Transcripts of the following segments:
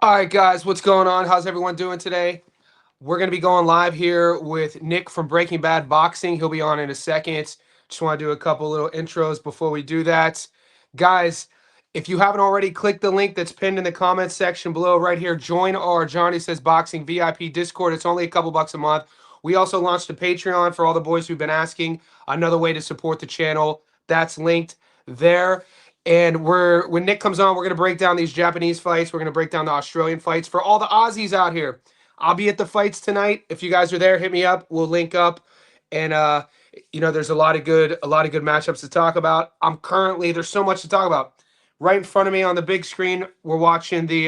All right, guys, what's going on? How's everyone doing today? We're going to be going live here with Nick from Breaking Bad Boxing. He'll be on in a second. Just want to do a couple little intros before we do that. Guys, if you haven't already, click the link that's pinned in the comments section below right here. Join our Johnny Says Boxing VIP Discord. It's only a couple bucks a month. We also launched a Patreon for all the boys who've been asking. Another way to support the channel. That's linked there. And when Nick comes on, we're gonna break down these Japanese fights. We're gonna break down the Australian fights for all the Aussies out here. I'll be at the fights tonight. If you guys are there, hit me up. We'll link up. And there's a lot of good matchups to talk about. There's so much to talk about. Right in front of me on the big screen, we're watching the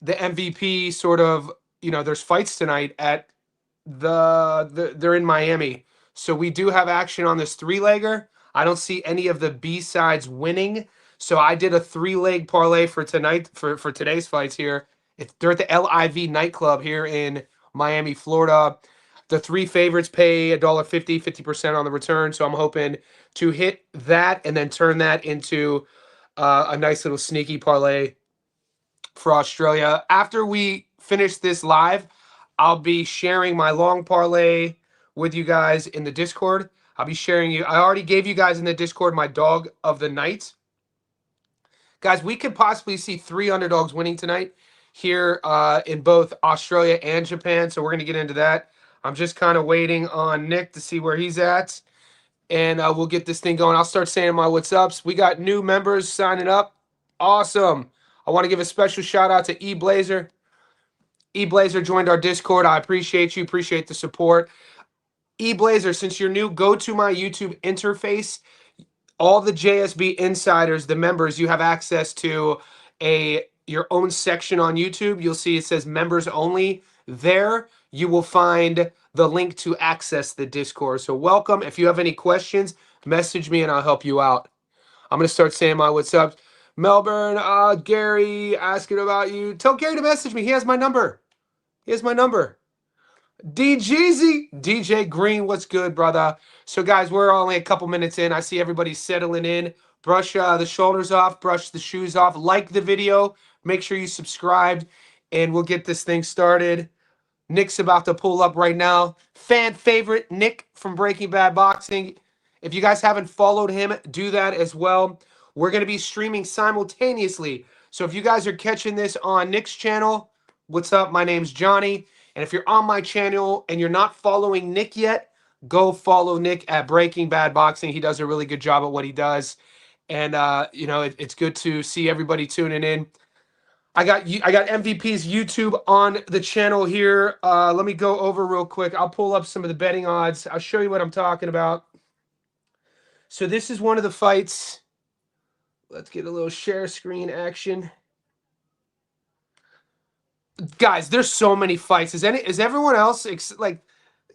MVP sort of. There's fights tonight at they're in Miami. So we do have action on this three-legger. I don't see any of the B sides winning. So I did a three-leg parlay for tonight for today's fights here. They're at the LIV nightclub here in Miami, Florida. The three favorites pay $1.50, 50% on the return. So I'm hoping to hit that and then turn that into a nice little sneaky parlay for Australia. After we finish this live, I'll be sharing my long parlay with you guys in the Discord. I'll be sharing you. I already gave you guys in the Discord my dog of the night. Guys, we could possibly see 3 underdogs winning tonight here in both Australia and Japan. So we're going to get into that. I'm just kind of waiting on Nick to see where he's at. And we'll get this thing going. I'll start saying my what's ups. We got new members signing up. Awesome. I want to give a special shout out to eBlazer. eBlazer joined our Discord. I appreciate you. Appreciate the support. eBlazer, since you're new, go to my YouTube interface. All the JSB insiders, the members, you have access to your own section on YouTube. You'll see it says members only. There you will find the link to access the Discord. So welcome. If you have any questions, message me and I'll help you out. I'm going to start saying my what's up. Melbourne, Gary asking about you. Tell Gary to message me. He has my number. He has my number. DGZ, DJ Green, what's good, brother? So, guys, we're only a couple minutes in. I see everybody settling in. Brush the shoulders off, brush the shoes off. Like the video. Make sure you subscribed, and we'll get this thing started. Nick's about to pull up right now. Fan favorite, Nick from Breaking Bad Boxing. If you guys haven't followed him, do that as well. We're going to be streaming simultaneously. So if you guys are catching this on Nick's channel, what's up? My name's Johnny. And if you're on my channel and you're not following Nick yet, go follow Nick at Breaking Bad Boxing. He does a really good job at what he does. And, it's good to see everybody tuning in. I got MVP's YouTube on the channel here. Let me go over real quick. I'll pull up some of the betting odds. I'll show you what I'm talking about. So this is one of the fights. Let's get a little share screen action. Guys, there's so many fights. Is everyone else like?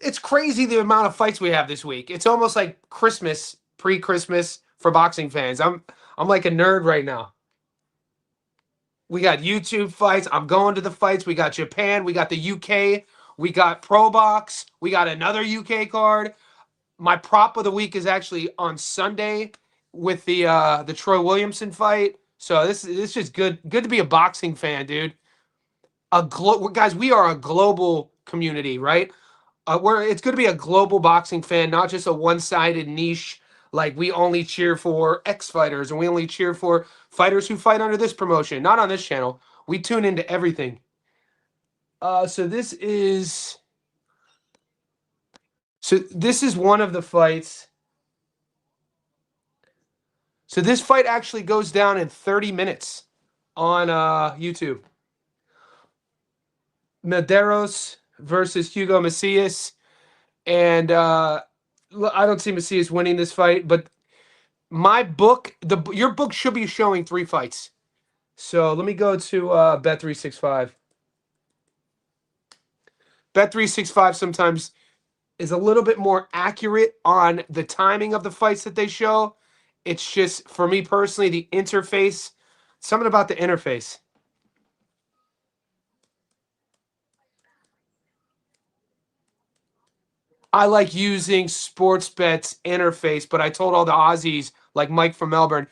It's crazy the amount of fights we have this week. It's almost like Christmas, pre-Christmas for boxing fans. I'm like a nerd right now. We got YouTube fights. I'm going to the fights. We got Japan. We got the UK. We got Pro Box. We got another UK card. My prop of the week is actually on Sunday with the Troy Williamson fight. So this is just good to be a boxing fan, dude. Guys, we are a global community, right? It's going to be a global boxing fan, not just a one-sided niche. Like we only cheer for X fighters and we only cheer for fighters who fight under this promotion. Not on this channel. We tune into everything. So this is one of the fights. So this fight actually goes down in 30 minutes on YouTube. Medeiros versus Hugo Macias. And I don't see Macias winning this fight, but my book, your book should be showing 3 fights. So let me go to Bet365. Bet365 sometimes is a little bit more accurate on the timing of the fights that they show. It's just, for me personally, the interface, something about the interface. I like using Sportsbet's interface, but I told all the Aussies, like Mike from Melbourne,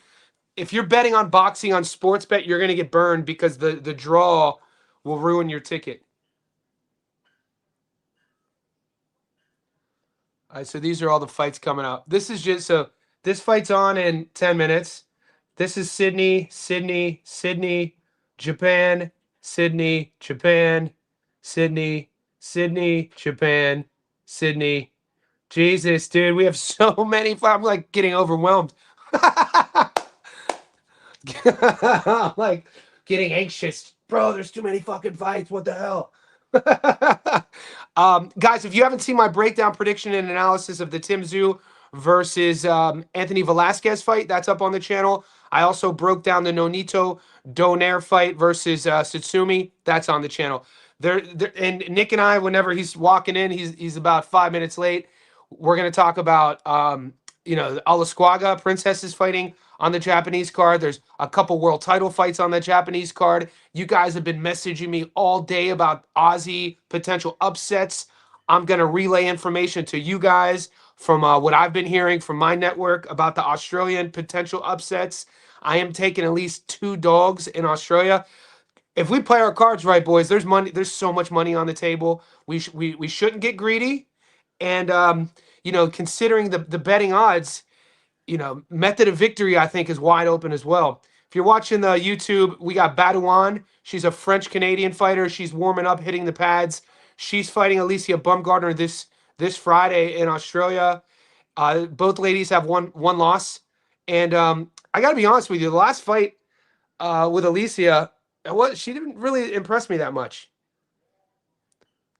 if you're betting on boxing on sports bet, you're gonna get burned because the draw will ruin your ticket. All right, so these are all the fights coming up. This is just so this fight's on in 10 minutes. This is Sydney, Sydney, Sydney, Japan, Sydney, Japan, Sydney, Sydney, Japan, Sydney. Jesus, dude, we have so many. I'm like getting overwhelmed. I'm like getting anxious. Bro, there's too many fucking fights. What the hell? Guys, if you haven't seen my breakdown, prediction, and analysis of the Tszyu versus Anthony Velazquez fight, that's up on the channel. I also broke down the Nonito Donaire fight versus Tsutsumi. That's on the channel. And Nick and I, whenever he's walking in, he's about 5 minutes late. We're gonna talk about Alasquaga Princess is fighting on the Japanese card. There's a couple world title fights on the Japanese card. You guys have been messaging me all day about Aussie potential upsets. I'm going to relay information to you guys from what I've been hearing from my network about the Australian potential upsets. I am taking at least 2 dogs in Australia. If we play our cards right, boys, there's money. There's so much money on the table. We shouldn't get greedy. And, considering the betting odds, method of victory, I think, is wide open as well. If you're watching the YouTube, we got Badouan. She's a French-Canadian fighter. She's warming up, hitting the pads. She's fighting Alicia Bumgardner this Friday in Australia. Both ladies have one loss. And I got to be honest with you, the last fight with Alicia, she didn't really impress me that much.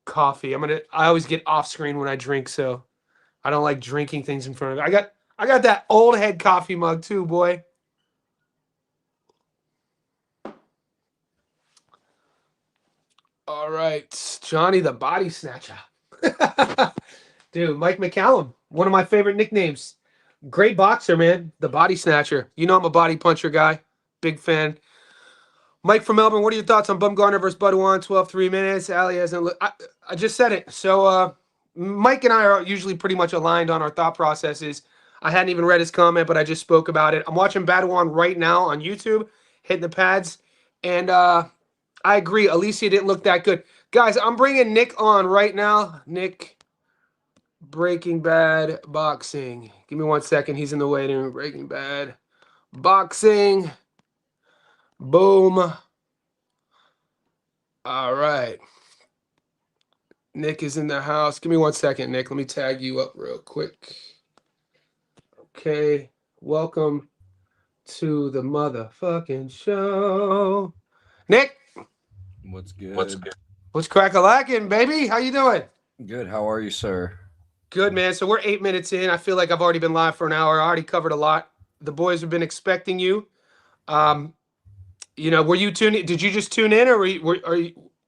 Coffee. I always get off screen when I drink, so I don't like drinking things in front of me. I got that old head coffee mug too, boy. All right, Johnny the Body Snatcher. Dude, Mike McCallum, one of my favorite nicknames. Great boxer, man. The Body Snatcher. You know I'm a body puncher guy. Big fan. Mike from Melbourne, what are your thoughts on Bumgardner versus Badouan? 3 minutes. Ali hasn't looked. I just said it. So Mike and I are usually pretty much aligned on our thought processes. I hadn't even read his comment, but I just spoke about it. I'm watching Badouan right now on YouTube, hitting the pads. And I agree. Alicia didn't look that good. Guys, I'm bringing Nick on right now. Nick, Breaking Bad Boxing. Give me 1 second. He's in the waiting room. Breaking Bad Boxing. Boom. All right. Nick is in the house. Give me 1 second, Nick. Let me tag you up real quick. Okay. Welcome to the motherfucking show. Nick. What's good? What's crack-a-lackin', baby? How you doing? Good. How are you, sir? Good, man. So we're 8 minutes in. I feel like I've already been live for an hour. I already covered a lot. The boys have been expecting you. Were you tuning? Did you just tune in, or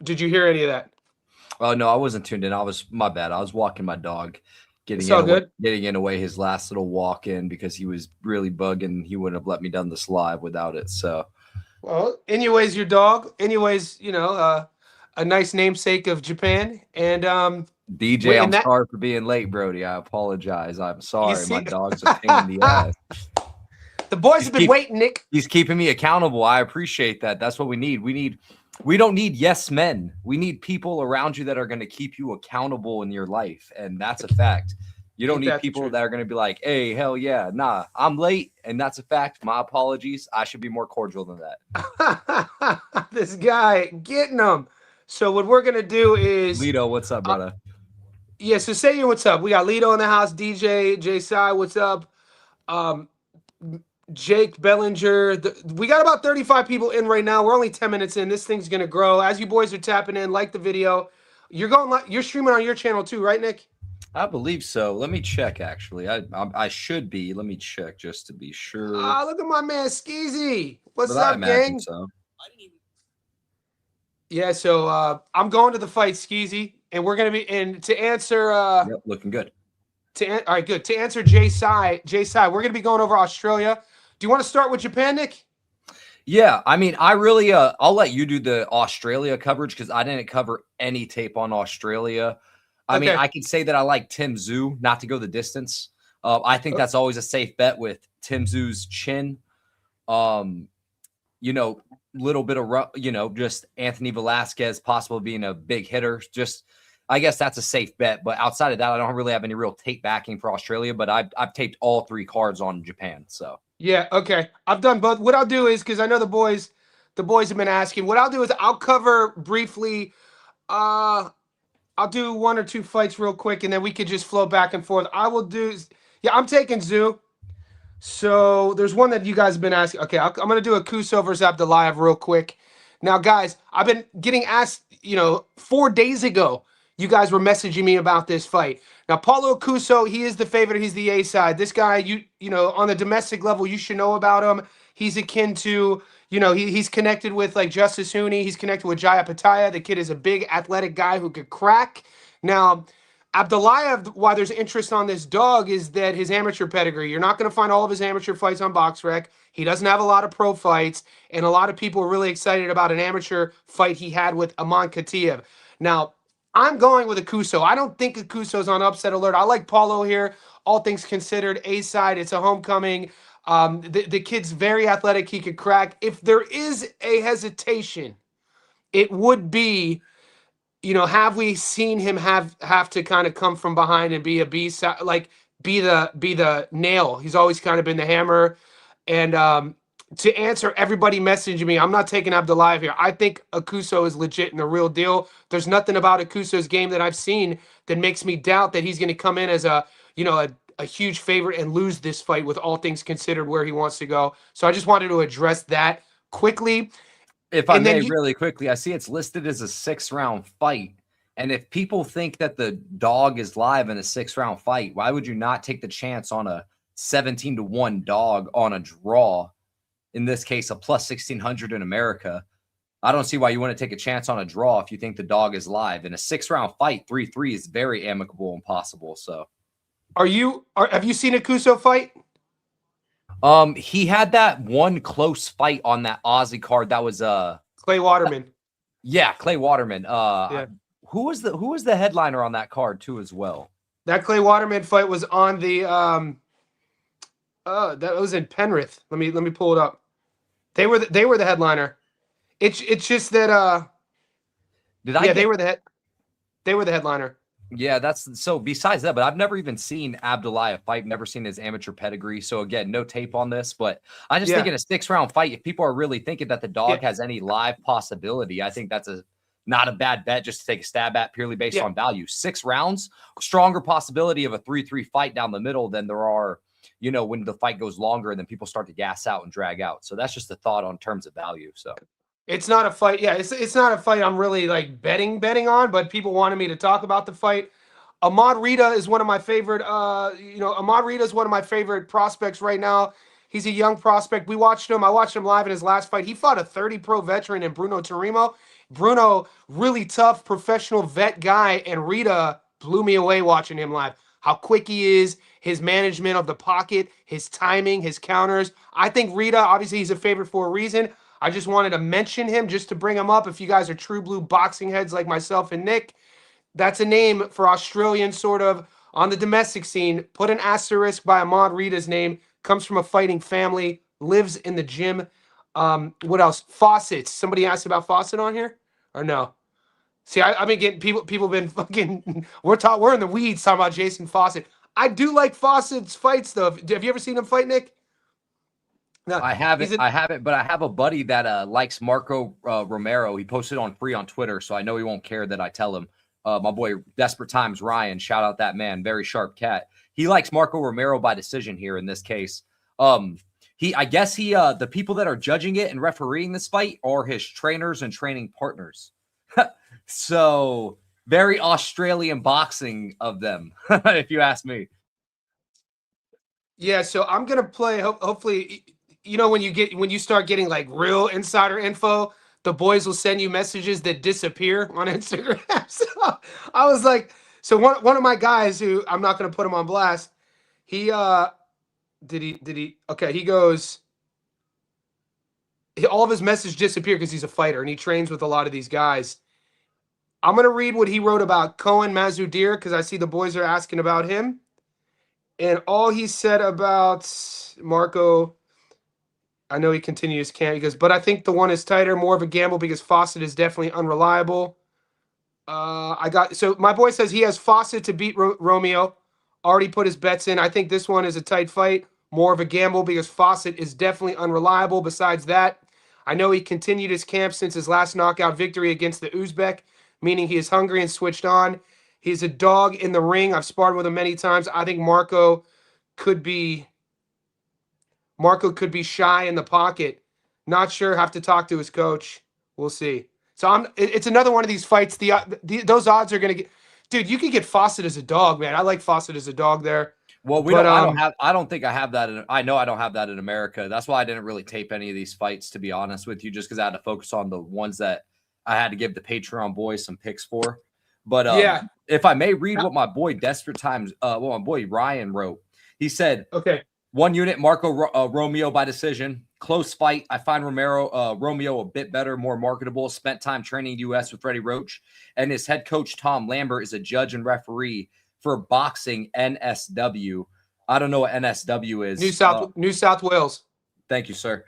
did you hear any of that? Oh no, I wasn't tuned in. My bad. I was walking my dog, getting in away his last little walk in because he was really bugging. He wouldn't have let me done this live without it. So, well, anyways, your dog. Anyways, a nice namesake of Japan. And DJ, I'm sorry for being late, Brody. I apologize. I'm sorry. My dog's a pain in the ass. The boys have been waiting, Nick. He's keeping me accountable. I appreciate that. That's what we need. We don't need yes men. We need people around you that are going to keep you accountable in your life. And that's a fact. You don't need people that are going to be like, hey, hell yeah, nah, I'm late. And that's a fact. My apologies. I should be more cordial than that. This guy getting them. So what we're going to do is... Lito, what's up, brother? Yeah, so say you what's up. We got Lito in the house, DJ, J-Sai, what's up? Jake Bellinger. We got about 35 people in right now. We're only 10 minutes in. This thing's gonna grow. As you boys are tapping in, like the video. You're streaming on your channel too, right, Nick? I believe so. Let me check. Actually, I should be. Let me check just to be sure. Look at my man Skeezy. What's up, gang? So. Yeah, so I'm going to the fight, Skeezy, and we're gonna be in to answer. Yep, looking good. All right, good. To answer J-Sai, we're gonna be going over Australia. Do you want to start with Japan, Nick? Yeah, I mean, I really, I'll let you do the Australia coverage because I didn't cover any tape on Australia. I mean, I can say that I like Tszyu, not to go the distance. I think that's always a safe bet with Tszyu's chin. You know, little bit of, you know, just Anthony Velazquez possible being a big hitter. Just, I guess that's a safe bet. But outside of that, I don't really have any real tape backing for Australia. But I've taped all 3 cards on Japan. So Yeah, okay. I've done both. What I'll do is, because I know the boys have been asking. What I'll do is I'll cover briefly. I'll do 1 or 2 fights real quick, and then we could just flow back and forth. I will do. Yeah, I'm taking Tszyu. So there's one that you guys have been asking. Okay, I'm going to do a Kuso versus Abdulayev real quick. Now, guys, I've been getting asked, 4 days ago, you guys were messaging me about this fight. Now, Paulo Kuso, he is the favorite. He's the A side. This guy, on the domestic level, you should know about him. He's akin to, he's connected with like Justice Huni. He's connected with Jaya Pataya. The kid is a big athletic guy who could crack. Now, Abdulayev, why there's interest on this dog is that his amateur pedigree. You're not going to find all of his amateur fights on BoxRec. He doesn't have a lot of pro fights, and a lot of people are really excited about an amateur fight he had with Aman Katiev. Now, I'm going with Akuso. I don't think Akuso's on upset alert. I like Paulo here. All things considered, A side. It's a homecoming. The kid's very athletic. He could crack. If there is a hesitation, it would be, have we seen him have to kind of come from behind and be a B side, like be the nail? He's always kind of been the hammer. And to answer everybody messaging me, I'm not taking Abdulayev here. I think Akuso is legit and the real deal. There's nothing about Akuso's game that I've seen that makes me doubt that he's going to come in as a huge favorite and lose this fight with all things considered where he wants to go. So I just wanted to address that quickly. If I may, really quickly, I see it's listed as a 6-round fight. And if people think that the dog is live in a 6-round fight, why would you not take the chance on a 17-1 dog on a draw? In this case, a plus 1600 in America. I don't see why you want to take a chance on a draw if you think the dog is live. In a 6-round fight, 3-3 is very amicable and possible. So, have you seen a Kuso fight? He had that one close fight on that Aussie card. That was Clay Waterman. Yeah, Clay Waterman. Yeah. Who was the headliner on that card too as well? That Clay Waterman fight was on the that was in Penrith. Let me pull it up. They were the headliner. It's just that they were the headliner. Yeah, that's so besides that, but I've never even seen Abdulayev fight, never seen his amateur pedigree. So again, no tape on this, but I just think in a 6-round fight, if people are really thinking that the dog has any live possibility, I think that's not a bad bet just to take a stab at purely based on value. 6 rounds, stronger possibility of a 3-3 fight down the middle than there are, when the fight goes longer and then people start to gas out and drag out. So that's just a thought on terms of value. So it's not a fight. Yeah, it's not a fight I'm really like betting on, but people wanted me to talk about the fight. Ahmad Rita is one of my favorite. Ahmad Rita is one of my favorite prospects right now. He's a young prospect. I watched him live in his last fight. He fought a 30 pro veteran in Bruno Tarimo. Bruno, really tough professional vet guy, and Rita blew me away watching him live. How quick he is, his management of the pocket, his timing, his counters. I think Rita, obviously, he's a favorite for a reason. I just wanted to mention him just to bring him up. If you guys are true blue boxing heads like myself and Nick, that's a name for Australian sort of on the domestic scene. Put an asterisk by Ahmad Rita's name. Comes from a fighting family. Lives in the gym. What else? Fawcett's. Somebody asked about Fawcett on here or no? See, I've been getting people been fucking. We're in the weeds talking about Jason Fawcett. I do like Fawcett's fights though. Have you ever seen him fight, Nick? No, I haven't, but I have a buddy that likes Marco Romero. He posted on free on Twitter, so I know he won't care that I tell him. My boy, Desperate Times Ryan, shout out that man, very sharp cat. He likes Marco Romero by decision here in this case. The people that are judging it and refereeing this fight are his trainers and training partners. So very Australian boxing of them, if you ask me. Yeah, so I'm gonna play. Hopefully, when you start getting like real insider info, the boys will send you messages that disappear on Instagram. So I was like, so one of my guys who I'm not gonna put him on blast. He okay, he goes. All of his messages disappear because he's a fighter and he trains with a lot of these guys. I'm going to read what he wrote about Cohen Mazudir because I see the boys are asking about him. And all he said about Marco, I know he continues camp. He goes, but I think the one is tighter, more of a gamble because Fawcett is definitely unreliable. So my boy says he has Fawcett to beat Romeo. Already put his bets in. I think this one is a tight fight, more of a gamble because Fawcett is definitely unreliable. Besides that, I know he continued his camp since his last knockout victory against the Uzbek, meaning he is hungry and switched on. He's a dog in the ring. I've sparred with him many times. I think could be Marco could be shy in the pocket. Not sure. Have to talk to his coach. We'll see. So it's another one of these fights. Those odds are gonna get. Dude, you could get Fawcett as a dog, man. I like Fawcett as a dog there. Well, I don't think I have that. I know I don't have that in America. That's why I didn't really tape any of these fights, to be honest with you, just because I had to focus on the ones that I had to give the Patreon boys some picks for. But yeah, if I may read what my boy Desperate Times, what my boy Ryan wrote, he said, okay. 1 unit, Marco Romeo by decision. Close fight. I find Romeo a bit better, more marketable. Spent time training U.S. with Freddie Roach. And his head coach, Tom Lambert, is a judge and referee for boxing NSW. I don't know what NSW is. New South Wales. Thank you, sir.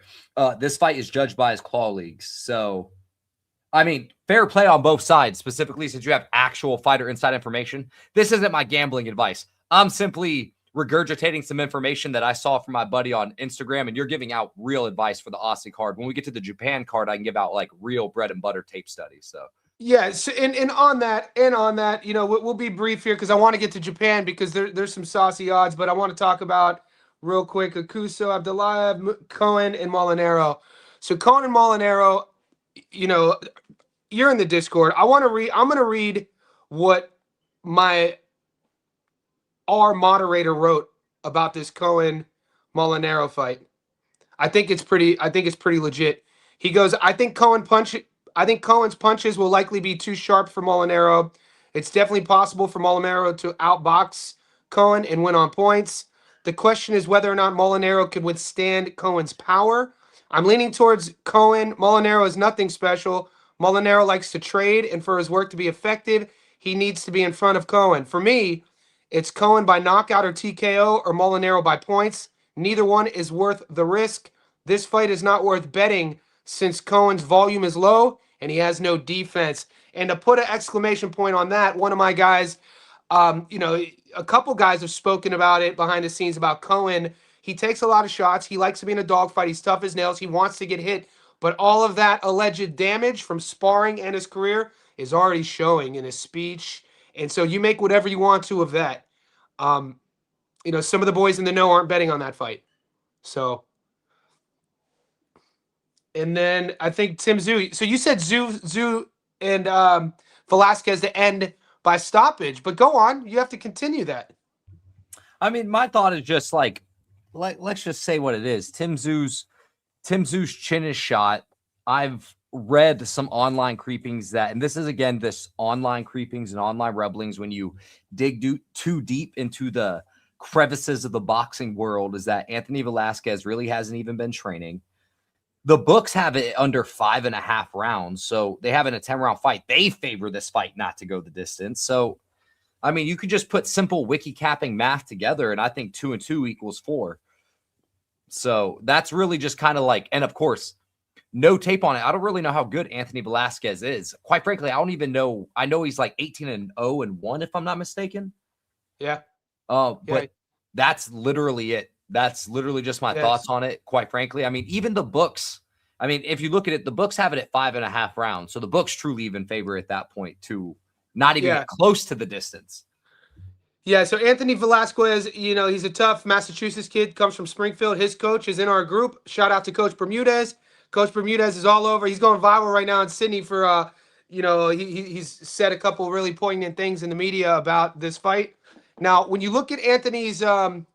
This fight is judged by his claw leagues. So, I mean, fair play on both sides, specifically since you have actual fighter inside information. This isn't my gambling advice. I'm simply regurgitating some information that I saw from my buddy on Instagram, and you're giving out real advice for the Aussie card. When we get to the Japan card, I can give out like real bread and butter tape studies. So yes, and on that, you know, we'll be brief here because I want to get to Japan because there's some saucy odds, but I want to talk about real quick Akuso, Abdullayev, Cohen, and Molinaro. So Cohen and Molinaro, you know, you're in the Discord. I'm going to read what our moderator wrote about this Cohen Molinaro fight. I think it's pretty legit. He goes, I think Cohen's punches will likely be too sharp for Molinaro. It's definitely possible for Molinaro to outbox Cohen and win on points. The question is whether or not Molinaro could withstand Cohen's power. I'm leaning towards Cohen. Molinaro is nothing special. Molinaro likes to trade, and for his work to be effective, he needs to be in front of Cohen. For me, it's Cohen by knockout or TKO or Molinaro by points. Neither one is worth the risk. This fight is not worth betting since Cohen's volume is low and he has no defense. And to put an exclamation point on that, one of my guys, you know, a couple guys have spoken about it behind the scenes about Cohen. He takes a lot of shots. He likes to be in a dogfight. He's tough as nails. He wants to get hit. But all of that alleged damage from sparring and his career is already showing in his speech. And so you make whatever you want to of that. You know, some of the boys in the know aren't betting on that fight. So, and then I think Tszyu. So you said Tszyu and Velazquez to end by stoppage, but go on. You have to continue that. I mean, my thought is just like, let's just say what it is. Tszyu's chin is shot. I've read some online creepings that, and this is again, this online creepings and online rebellings when you dig too deep into the crevices of the boxing world, is that Anthony Velazquez really hasn't even been training. The books have it under 5.5 rounds. So they have it in a 10-round fight. They favor this fight not to go the distance. So, I mean, you could just put simple wiki capping math together, and I think 2 and 2 equals 4. So that's really just kind of like, and of course, no tape on it. I don't really know how good Anthony Velazquez is. Quite frankly, I don't even know. I know he's like 18-0-1, if I'm not mistaken. Yeah. But that's literally it. That's literally just my thoughts on it. Quite frankly, I mean, even the books. I mean, if you look at it, the books have it at 5.5 rounds. So the books truly even favor at that point to not even get close to the distance. Yeah, so Anthony Velazquez, you know, he's a tough Massachusetts kid, comes from Springfield. His coach is in our group. Shout out to Coach Bermudez. Coach Bermudez is all over. He's going viral right now in Sydney for, you know, he's said a couple really poignant things in the media about this fight. Now, when you look at Anthony's, and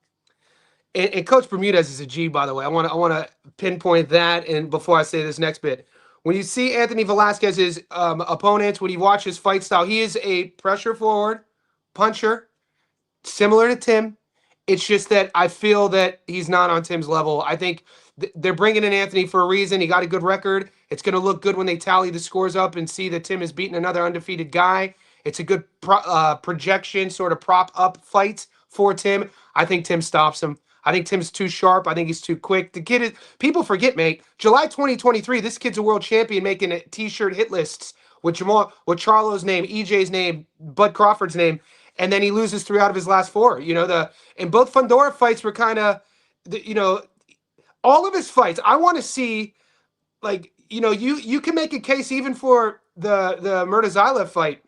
Coach Bermudez is a G, by the way. I want to pinpoint that, and before I say this next bit, when you see Anthony Velazquez's opponents, when you watch his fight style, he is a pressure forward puncher, similar to Tim. It's just that I feel that he's not on Tim's level. I think they're bringing in Anthony for a reason. He got a good record. It's going to look good when they tally the scores up and see that Tim has beaten another undefeated guy. It's a good projection, sort of prop up fight for Tim. I think Tim stops him. I think Tim's too sharp. I think he's too quick. The kid is, people forget, mate. July 2023, this kid's a world champion making t-shirt hit lists with Charlo's name, EJ's name, Bud Crawford's name, and then he loses 3 out of his last 4. And both Fundora fights were kind of, all of his fights. I want to see, you can make a case even for the Murtazaev fight.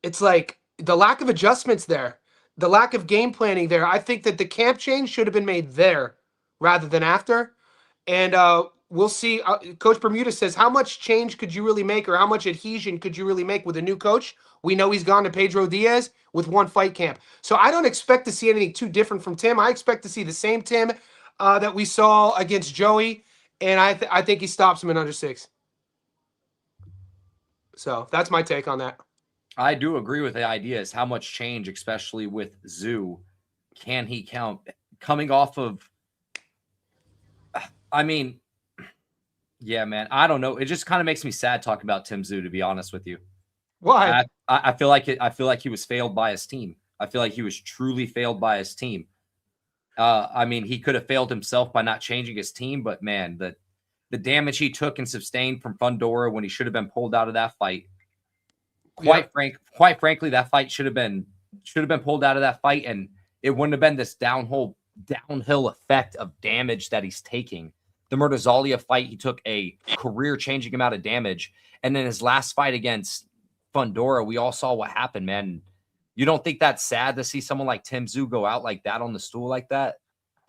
It's like the lack of adjustments there, the lack of game planning there. I think that the camp change should have been made there rather than after. And we'll see. Coach Bermuda says, how much change could you really make, or how much adhesion could you really make with a new coach? We know he's gone to Pedro Diaz with 1 fight camp. So I don't expect to see anything too different from Tim. I expect to see the same Tim that we saw against Joey. And I think he stops him in under 6. So that's my take on that. I do agree with the idea is how much change, especially with Tszyu, can he count coming off of, I mean, yeah, man, I don't know. It just kind of makes me sad talking about Tim Tszyu, to be honest with you. Why? I feel like I feel like he was failed by his team. I feel like he was truly failed by his team. I mean, he could have failed himself by not changing his team, but man, the damage he took and sustained from Fundora when he should have been pulled out of that fight. Quite frankly, that fight should have been pulled out of that fight, and it wouldn't have been this downhill effect of damage that he's taking. The Murtazaev fight, he took a career-changing amount of damage, and then his last fight against Fundora, we all saw what happened, man. You don't think that's sad to see someone like Tim Tszyu go out like that on the stool like that?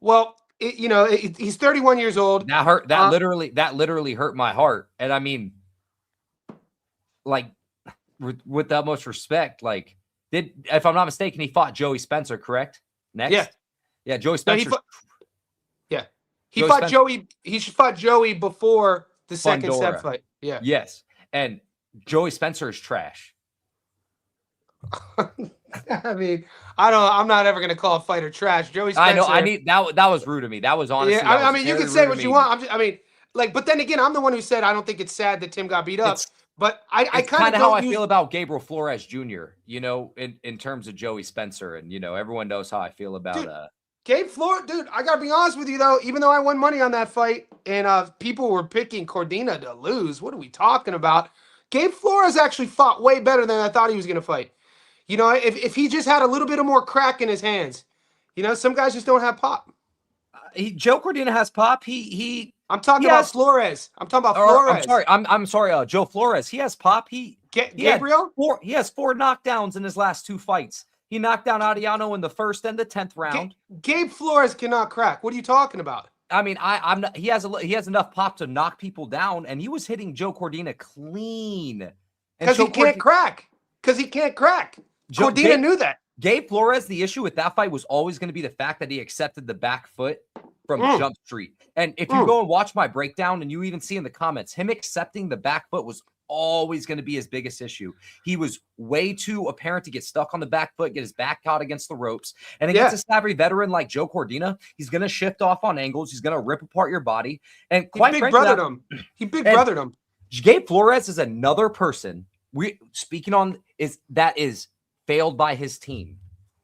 Well, he's 31 years old. That hurt. That literally hurt my heart. And I mean, like, with the utmost respect, like, if I'm not mistaken, he fought Joey Spencer, correct? Next, yeah, Joey Spencer. He fought Joey. He fought Joey before the second set fight. Yeah. Yes, and Joey Spencer is trash. I mean, I'm not ever gonna call a fighter trash. Joey Spencer. I know. That was rude of me. That was honestly. Yeah, I mean, you can say what you want. But then again, I'm the one who said I don't think it's sad that Tim got beat up. But I kind of how I feel about Gabriel Flores Jr. In terms of Joey Spencer, and everyone knows how I feel about Gabe Flores. Dude, I gotta be honest with you though. Even though I won money on that fight, and people were picking Cordina to lose, what are we talking about? Gabe Flores actually fought way better than I thought he was gonna fight. If he just had a little bit of more crack in his hands, some guys just don't have pop. Joe Cordina has pop. I'm talking about Flores. I'm talking about Flores. I'm sorry. Joe Flores. He has pop. Gabriel. He has 4 knockdowns in his last 2 fights. He knocked down Adiano in the 1st and the 10th round. Gabe Flores cannot crack. What are you talking about? I mean, I'm not. He has enough pop to knock people down, and he was hitting Joe Cordina clean. Because he can't crack. Cordina knew that. Gabe Flores, the issue with that fight was always going to be the fact that he accepted the back foot from Jump Street. And if you go and watch my breakdown, and you even see in the comments, him accepting the back foot was always going to be his biggest issue. He was way too apparent to get stuck on the back foot, get his back caught against the ropes. And against a savvy veteran like Joe Cordina, he's going to shift off on angles. He's going to rip apart your body. And quite frankly, he big brothered him. Gabe Flores is another person that is failed by his team.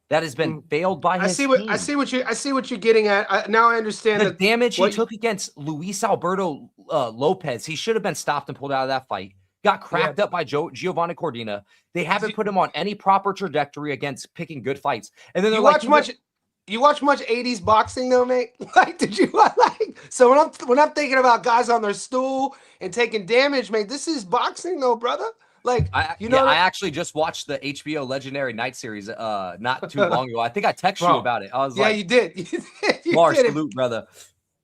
That has been failed by his team. I see what you're getting at. Now I understand the damage he took against Luis Alberto Lopez. He should have been stopped and pulled out of that fight. Got cracked up by Giovanni Cordina. They haven't put him on any proper trajectory against picking good fights. And then you watch much 80s boxing though, mate? Did you So when I'm thinking about guys on their stool and taking damage, mate, this is boxing though, brother. I actually just watched the HBO Legendary Night series not too long ago. I think I texted you about it. I was you did. Mars, salute, brother.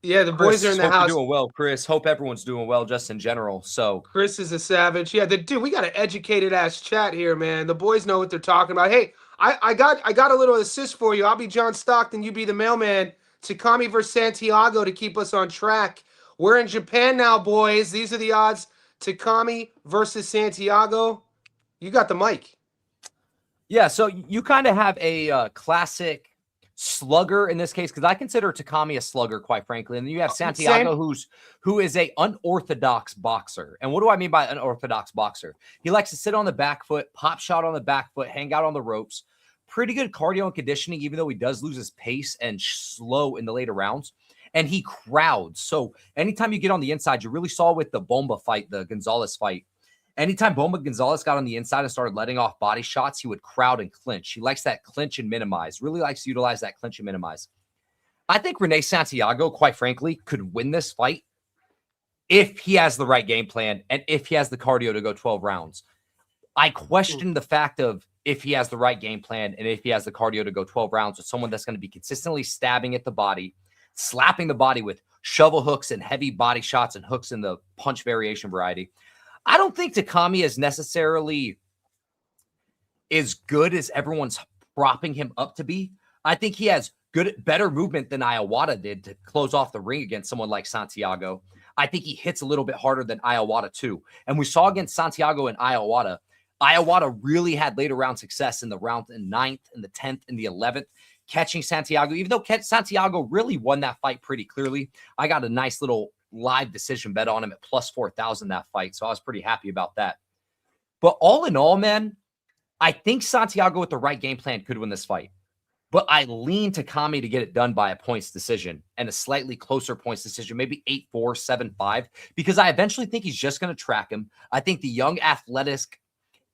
Yeah, the boys are in the house. You're doing well, Chris. Hope everyone's doing well just in general. So Chris is a savage. Yeah, dude, we got an educated ass chat here, man. The boys know what they're talking about. Hey, I got a little assist for you. I'll be John Stockton. You be the mailman. Tsukami versus Santiago to keep us on track. We're in Japan now, boys. These are the odds. Tsukami versus Santiago. You got the mic. Yeah, so you kind of have a classic slugger in this case, because I consider Tsukami a slugger, quite frankly. And then you have Santiago, who is a unorthodox boxer. And what do I mean by unorthodox boxer? He likes to sit on the back foot, pop shot on the back foot, hang out on the ropes, pretty good cardio and conditioning, even though he does lose his pace and slow in the later rounds. And he crowds. So anytime you get on the inside, you really saw with the Bomba fight, the Gonzalez fight, anytime Bomba Gonzalez got on the inside and started letting off body shots, he would crowd and clinch. He likes that clinch and minimize, really likes to utilize that clinch and minimize. I think Rene Santiago, quite frankly, could win this fight if he has the right game plan and if he has the cardio to go 12 rounds. I question the fact of if he has the right game plan and if he has the cardio to go 12 rounds with someone that's going to be consistently stabbing at the body, slapping the body with shovel hooks and heavy body shots and hooks in the punch variation variety. I don't think Takami is necessarily as good as everyone's propping him up to be. I think he has better movement than Iwata did to close off the ring against someone like Santiago. I think he hits a little bit harder than Iwata too. And we saw against Santiago and Iwata really had later round success in the 9th and the 10th and the 11th, catching Santiago, even though Santiago really won that fight pretty clearly. I got a nice little live decision bet on him at plus 4,000 that fight. So I was pretty happy about that. But all in all, man, I think Santiago with the right game plan could win this fight. But I lean Takami to get it done by a points decision and a slightly closer points decision, maybe 8-4, 7-5, because I eventually think he's just going to track him. I think the young athletic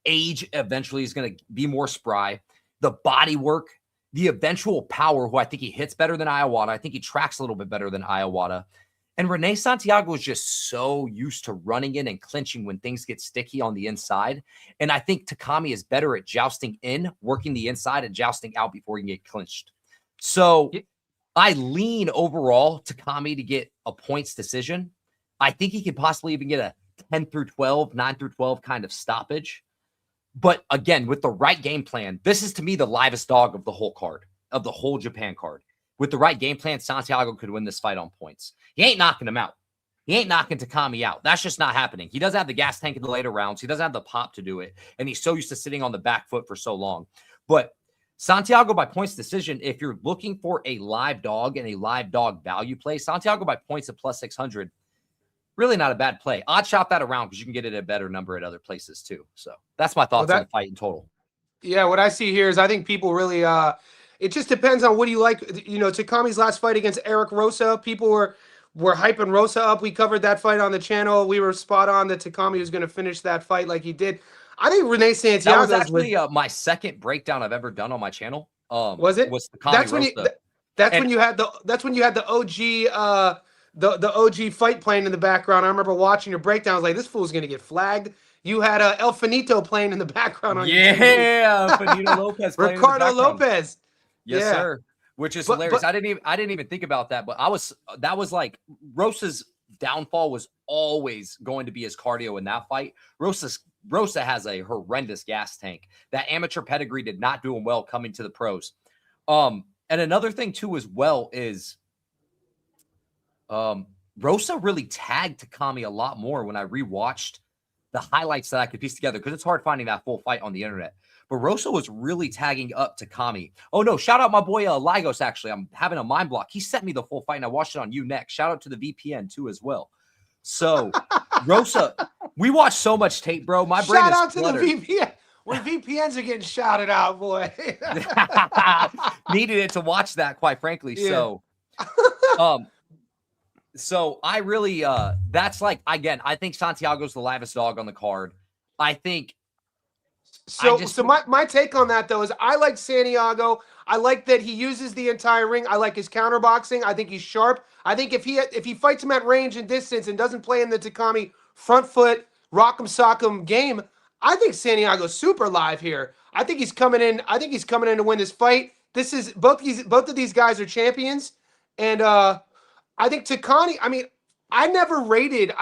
age eventually is going to be more spry. The body work, the eventual power, who I think he hits better than Iwata. I think he tracks a little bit better than Iwata. And Rene Santiago is just so used to running in and clinching when things get sticky on the inside. And I think Takami is better at jousting in, working the inside, and jousting out before he can get clinched. So I lean overall Takami to get a points decision. I think he could possibly even get a 10-12, 9-12 kind of stoppage. But again, with the right game plan, this is to me the livest dog of the whole card, of the whole Japan card. With the right game plan, Santiago could win this fight on points. He ain't knocking him out. He ain't knocking Takami out. That's just not happening. He doesn't have the gas tank in the later rounds. He doesn't have the pop to do it. And he's so used to sitting on the back foot for so long. But Santiago by points decision, if you're looking for a live dog and a live dog value play, Santiago by points at plus 600, really not a bad play. Odd shop that around because you can get it at a better number at other places too. So that's my thoughts on the fight in total. Yeah, what I see here is I think people really it just depends on what do you like. You know, Takami's last fight against Eric Rosa, people were hyping Rosa up. We covered that fight on the channel. We were spot on that Takami was going to finish that fight like he did. I think Rene Santiago was actually my second breakdown I've ever done on my channel. Was it? Was Takami that's when you had the OG the OG fight playing in the background. I remember watching your breakdown. I was like, this fool's going to get flagged. You had El Finito playing in the background on Finito Lopez playing Ricardo Lopez. Yes, sir. Which is hilarious. I didn't even think about that, but that was like Rosa's downfall was always going to be his cardio in that fight. Rosa has a horrendous gas tank. That amateur pedigree did not do him well coming to the pros. And another thing too as well is Rosa really tagged Takami a lot more when I rewatched the highlights that I could piece together, because it's hard finding that full fight on the internet. But Rosa was really tagging up Takami. Oh, no, shout out my boy Lygos, actually. I'm having a mind block. He sent me the full fight, and I watched it on UNEXT. Shout out to the VPN, too, as well. So, Rosa, we watched so much tape, bro. My brain is shout out cluttered. To the VPN. When VPNs are getting shouted out, boy. Needed it to watch that, quite frankly. Yeah. So I really, that's like, again, I think Santiago's the livest dog on the card. I think. So my take on that, though, is I like Santiago. I like that he uses the entire ring. I like his counterboxing. I think he's sharp. I think if he fights him at range and distance and doesn't play in the Takami front foot, rock'em sock'em game, I think Santiago's super live here. I think he's coming in. I think he's coming in to win this fight. This is both of these guys are champions, and I think Takami. I mean, I never rated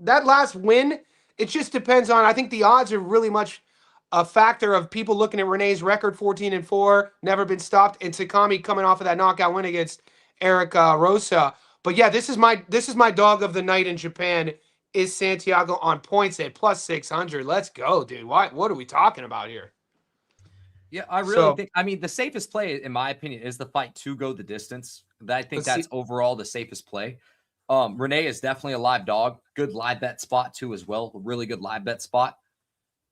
that last win. It just depends on. I think the odds are really much a factor of people looking at Renee's record, 14-4, never been stopped, and Takami coming off of that knockout win against Eric Rosa. But yeah, this is my dog of the night in Japan. Is Santiago on points at plus 600? Let's go, dude. What are we talking about here? Yeah, I really think. I mean, the safest play, in my opinion, is the fight to go the distance. I think that's overall the safest play. Renee is definitely a live dog. Good live bet spot too, as well. A really good live bet spot.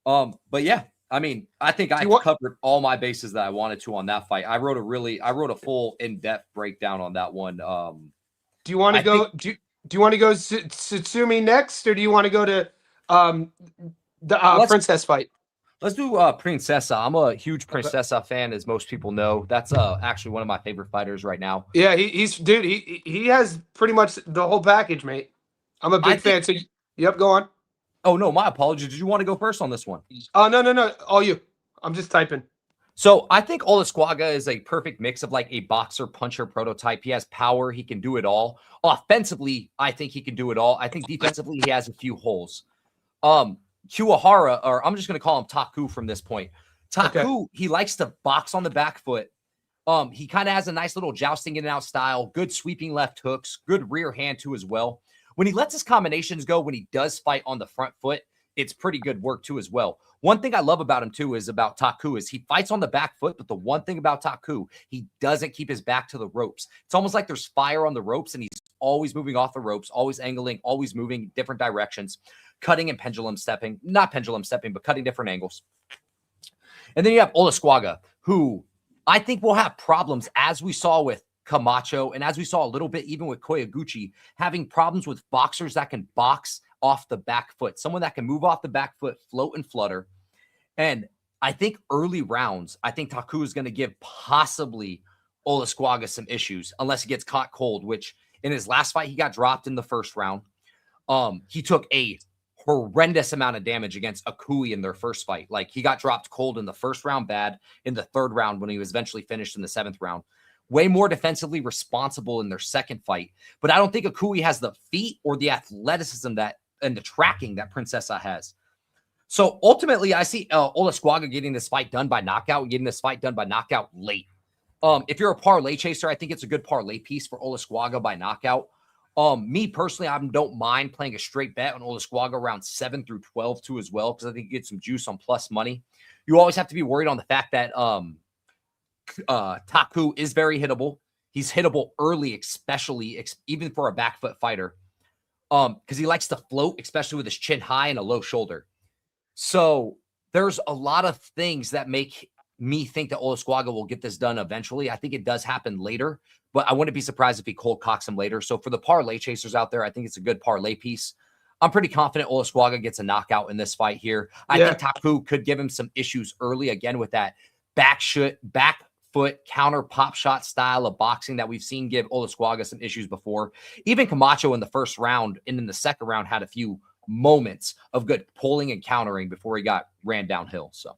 But yeah, I mean, I think I covered all my bases that I wanted to on that fight. I wrote a full in-depth breakdown on that one. Do you want to go? Do you want to go Tsutsumi next, or do you want to go to the Princess fight? Let's do Princesa. I'm a huge Princesa fan, as most people know. That's actually one of my favorite fighters right now. Yeah, he has pretty much the whole package, mate. I'm a big fan. So, yep, go on. Oh no, my apologies. Did you want to go first on this one? Oh no. All you. I'm just typing. So I think Olasquaga is a perfect mix of like a boxer puncher prototype. He has power. He can do it all. Offensively, I think he can do it all. I think defensively, he has a few holes. Kiwahara, or I'm just going to call him Taku from this point. Taku, he likes to box on the back foot. He kind of has a nice little jousting in and out style, good sweeping left hooks, good rear hand too as well. When he lets his combinations go, when he does fight on the front foot, it's pretty good work too as well. One thing I love about him too is about Taku is he fights on the back foot, but the one thing about Taku, he doesn't keep his back to the ropes. It's almost like there's fire on the ropes and he's always moving off the ropes, always angling, always moving different directions, cutting and pendulum stepping, not pendulum stepping, but cutting different angles. And then you have Olasquaga, who I think will have problems, as we saw with Camacho and as we saw a little bit even with Koyaguchi, having problems with boxers that can box off the back foot, someone that can move off the back foot, float and flutter. And I think early rounds, I think Taku is going to give possibly Olasquaga some issues unless he gets caught cold, which in his last fight, he got dropped in the first round. He took a horrendous amount of damage against Akui in their first fight. Like he got dropped cold in the first round, bad in the third round when he was eventually finished in the seventh round. Way more defensively responsible in their second fight. But I don't think Akui has the feet or the athleticism that and the tracking that Princesa has. So ultimately, I see Olasquaga getting this fight done by knockout, getting this fight done by knockout late. If you're a parlay chaser, I think it's a good parlay piece for Olasquaga by knockout. Me personally, I don't mind playing a straight bet on Olasquaga around 7 through 12 too as well, because I think you get some juice on plus money. You always have to be worried on the fact that Taku is very hittable. He's hittable early, especially even for a back foot fighter. Because he likes to float, especially with his chin high and a low shoulder. So there's a lot of things that make me think that Olasquaga will get this done eventually. I think it does happen later, but I wouldn't be surprised if he cold cocks him later. So for the parlay chasers out there, I think it's a good parlay piece. I'm pretty confident Olasquaga gets a knockout in this fight here. I think Taku could give him some issues early, again, with that back foot counter pop shot style of boxing that we've seen give Olasquaga some issues before. Even Camacho in the first round and in the second round had a few moments of good pulling and countering before he got ran downhill. So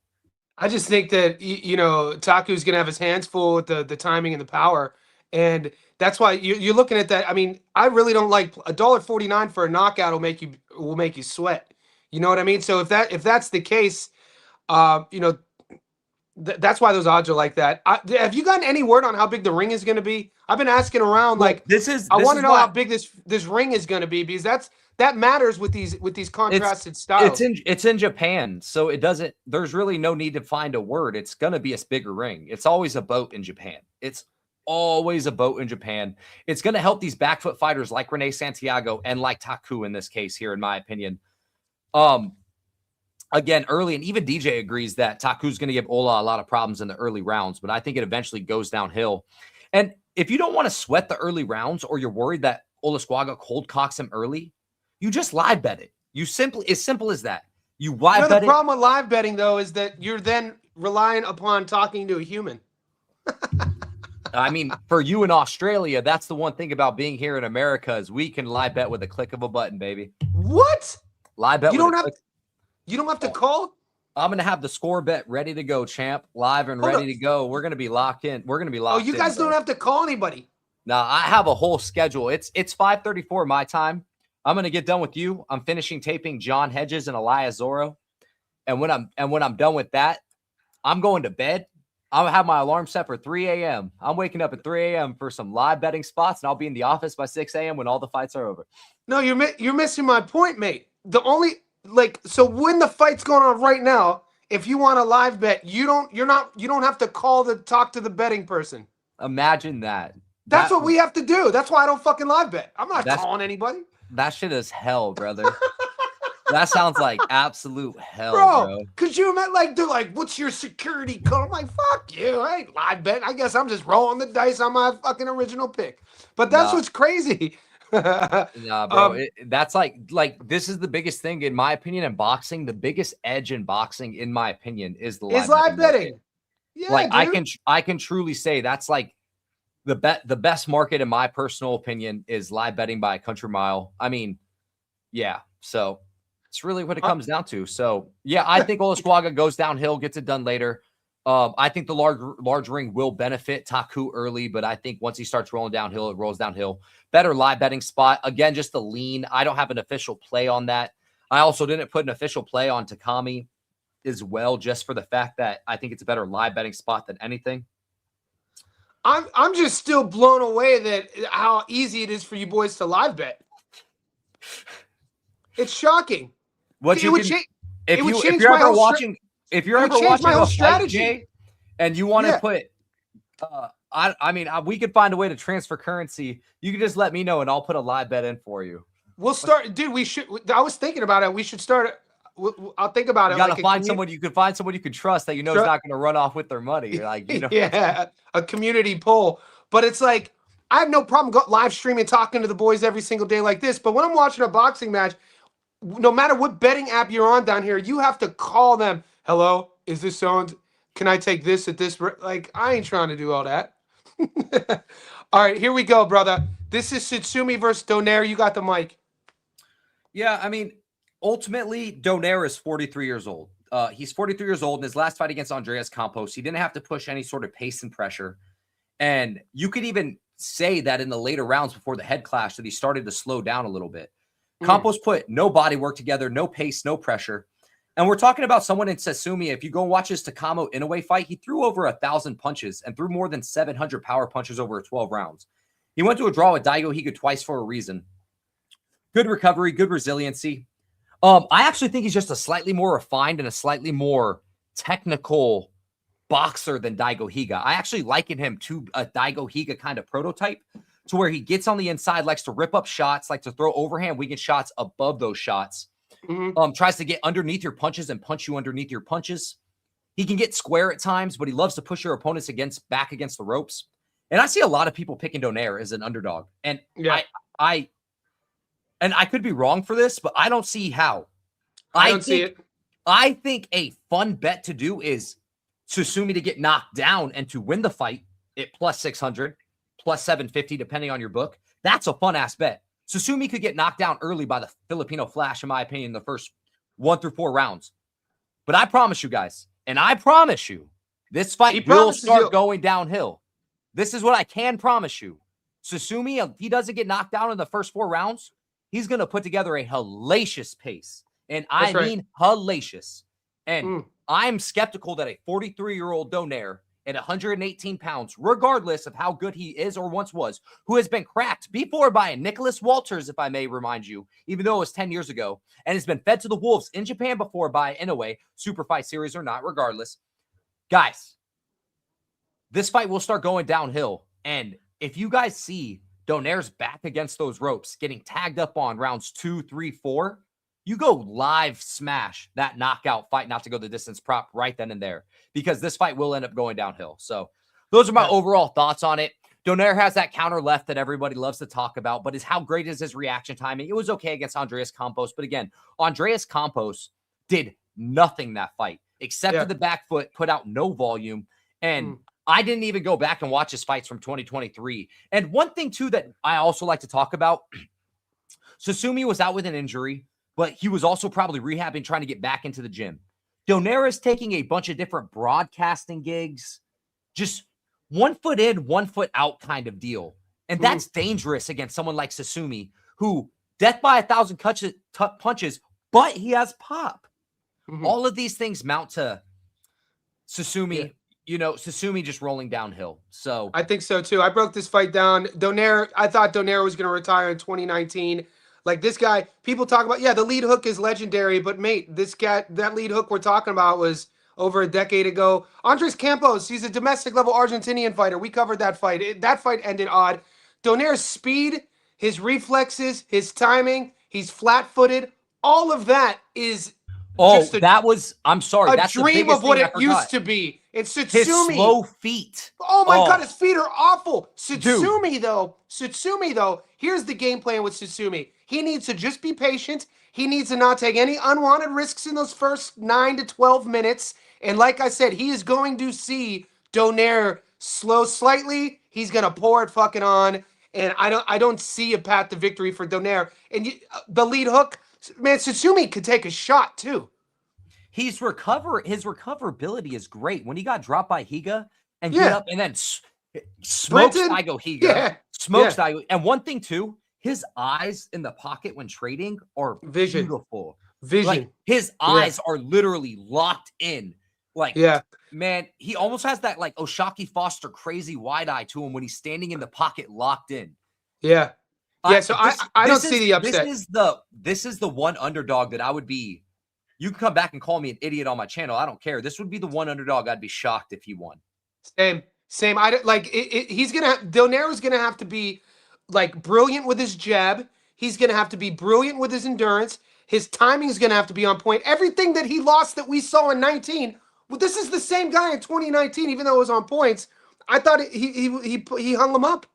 I just think that, Taku's going to have his hands full with the timing and the power. And that's why you're looking at that. I mean, I really don't like $1.49 for a knockout will make you sweat. You know what I mean? So if that's the case, that's why those odds are like that. Have you gotten any word on how big the ring is going to be? I've been asking around. Well, I want to know how big this ring is going to be, because that matters with these contrasted styles. It's in Japan, so it doesn't. There's really no need to find a word. It's going to be a bigger ring. It's always a boat in Japan. It's always a boat in Japan. It's going to help these back foot fighters like Rene Santiago and like Taku in this case here, in my opinion. Again, early, and even DJ agrees that Taku's going to give Ola a lot of problems in the early rounds, but I think it eventually goes downhill. And if you don't want to sweat the early rounds, or you're worried that Olasquaga cold cocks him early, you just live bet it. As simple as that. You live bet it. The problem with live betting, though, is that you're then relying upon talking to a human. I mean, for you in Australia, that's the one thing about being here in America is we can live bet with a click of a button, baby. What? Live bet. You don't have to call? I'm going to have the score bet ready to go, champ. Live and ready to go. We're going to be locked in. We're going to be locked in. Oh, you guys don't have to call anybody. No, I have a whole schedule. It's 5:34 my time. I'm going to get done with you. I'm finishing taping John Hedges and Elias Zorro. And when I'm done with that, I'm going to bed. I'll have my alarm set for 3 a.m. I'm waking up at 3 a.m. for some live betting spots, and I'll be in the office by 6 a.m. when all the fights are over. No, you're missing my point, mate. So when the fight's going on right now, if you want a live bet, you don't have to call to talk to the betting person. Imagine that. That's what we have to do. That's why I don't fucking live bet. I'm not calling anybody. That shit is hell, brother. That sounds like absolute hell, Bro, bro. could you imagine? Like, they're like, what's your security code? I'm like, fuck you. I ain't live bet. I guess I'm just rolling the dice on my fucking original pick. But that's Nah, what's crazy. nah, bro. um, That's like this is the biggest thing in my opinion in boxing. The biggest edge in boxing, in my opinion, is the is live live betting market. betting. Yeah, Like dude. I can truly say that's like the best market in my personal opinion is live betting by a country mile. I mean, yeah. So it's really what it Uh, comes down to. So yeah, I think Olasquaga goes downhill, gets it done later. I think the large ring will benefit Taku early, but I think once he starts rolling downhill, it rolls downhill. Better live betting spot. Again, just a lean. I don't have an official play on that. I also didn't put an official play on Takami as well, just for the fact that I think it's a better live betting spot than anything. I'm just still blown away that how easy it is for you boys to live bet. It's shocking. What It you would can change. if It would you if change you're my ever whole. watching if you're It would ever change my watching whole a fight, strategy. Jay, and you want to Yeah. put I mean we could find a way to transfer currency. You can just let me know and I'll put a live bet in for you. We'll start, dude. We should. I was thinking about it. We should start. I'll think about You it got like to a find someone you can find someone you can trust that you know is not going to run off with their money. You're like, you know. yeah, a community poll. But it's like I have no problem live streaming, talking to the boys every single day like this. But when I'm watching a boxing match, no matter what betting app you're on down here, you have to call them. Hello, is this owned? Can I take this at this? Like, I ain't trying to do all that. All right, here we go, brother. This is Tsutsumi versus Donaire. You got the mic. Yeah, I mean, ultimately, Donaire is 43 years old. He's 43 years old. In his last fight against Andreas Campos, he didn't have to push any sort of pace and pressure. And you could even say that in the later rounds before the head clash that he started to slow down a little bit. Campos put no body work together, no pace, no pressure. And we're talking about someone in Tszyu. If you go and watch his Takamo Inoue fight, he threw over 1,000 punches and threw more than 700 power punches over 12 rounds. He went to a draw with Daigo Higa twice for a reason. Good recovery, good resiliency. I actually think he's just a slightly more refined and a slightly more technical boxer than Daigo Higa. I actually liken him to a Daigo Higa kind of prototype, to where he gets on the inside, likes to rip up shots, likes to throw overhand weekend shots above those shots. Tries to get underneath your punches and punch you underneath your punches. He can get square at times, but he loves to push your opponents back against the ropes. And I see a lot of people picking Donaire as an underdog. And Yeah. I could be wrong for this, but I don't see how. I don't see it. I think a fun bet to do is Tsutsumi to get knocked down and to win the fight at plus 600, plus 750, depending on your book. That's a fun ass bet. Tsutsumi could get knocked down early by the Filipino Flash, in my opinion, in the first 1 through 4 rounds. But I promise you guys, and I promise you, this fight will start going downhill. This is what I can promise you. Tsutsumi, if he doesn't get knocked down in the first 4 rounds, he's going to put together a hellacious pace. And I mean hellacious. And I'm skeptical that a 43-year-old Donaire at 118 pounds, regardless of how good he is or once was, who has been cracked before by a Nicholas Walters, if I may remind you, even though it was 10 years ago, and has been fed to the wolves in Japan before by Inoue, super fight series or not, regardless. Guys, this fight will start going downhill. And if you guys see Donaire's back against those ropes, getting tagged up on rounds 2, 3, 4, you go live smash that knockout fight not to go the distance prop right then and there, because this fight will end up going downhill. So those are my overall thoughts on it. Donaire has that counter left that everybody loves to talk about, but how great is his reaction timing? It was okay against Andreas Campos, but again, Andreas Campos did nothing that fight, accepted the back foot, put out no volume, and I didn't even go back and watch his fights from 2023. And one thing, too, that I also like to talk about, Tsutsumi was out with an injury, but he was also probably rehabbing, trying to get back into the gym. Donaire is taking a bunch of different broadcasting gigs, just 1 foot in, 1 foot out kind of deal. And that's dangerous against someone like Tsutsumi, who death by 1,000 punches, but he has pop. All of these things mount to Tsutsumi, Tsutsumi just rolling downhill. So I think so too. I broke this fight down. Donaire, I thought Donaire was going to retire in 2019. Like, this guy, people talk about, the lead hook is legendary, but mate, this guy, that lead hook we're talking about was over a decade ago. Andres Campos, he's a domestic level Argentinian fighter. We covered that fight. That fight ended odd. Donaire's speed, his reflexes, his timing, he's flat-footed, all of that is I'm sorry. a That's dream of what it used to be. It's Tsutsumi. His slow feet. Oh my God, his feet are awful. Tsutsumi though, here's the game plan with Tsutsumi. He needs to just be patient. He needs to not take any unwanted risks in those first 9 to 12 minutes. And like I said, he is going to see Donaire slow slightly. He's gonna pour it fucking on. And I don't see a path to victory for Donaire. And the lead hook, man, Tsutsumi could take a shot too. His recoverability is great. When he got dropped by Higa and get up and then smokes Daigo Higa, smokes Daigo. And one thing too, his eyes in the pocket when trading are beautiful. Like, his eyes are literally locked in. Like, man, he almost has that like Oshaki Foster crazy wide eye to him when he's standing in the pocket locked in. Yeah. So I don't see the upset. This is the one underdog that I would be. You can come back and call me an idiot on my channel. I don't care. This would be the one underdog I'd be shocked if he won. Same. I don't like it. Donaire's gonna have to be like brilliant with his jab. He's gonna have to be brilliant with his endurance. His timing is gonna have to be on point. Everything that he lost that we saw in 19. Well, this is the same guy in 2019, even though it was on points. I thought he hung him up.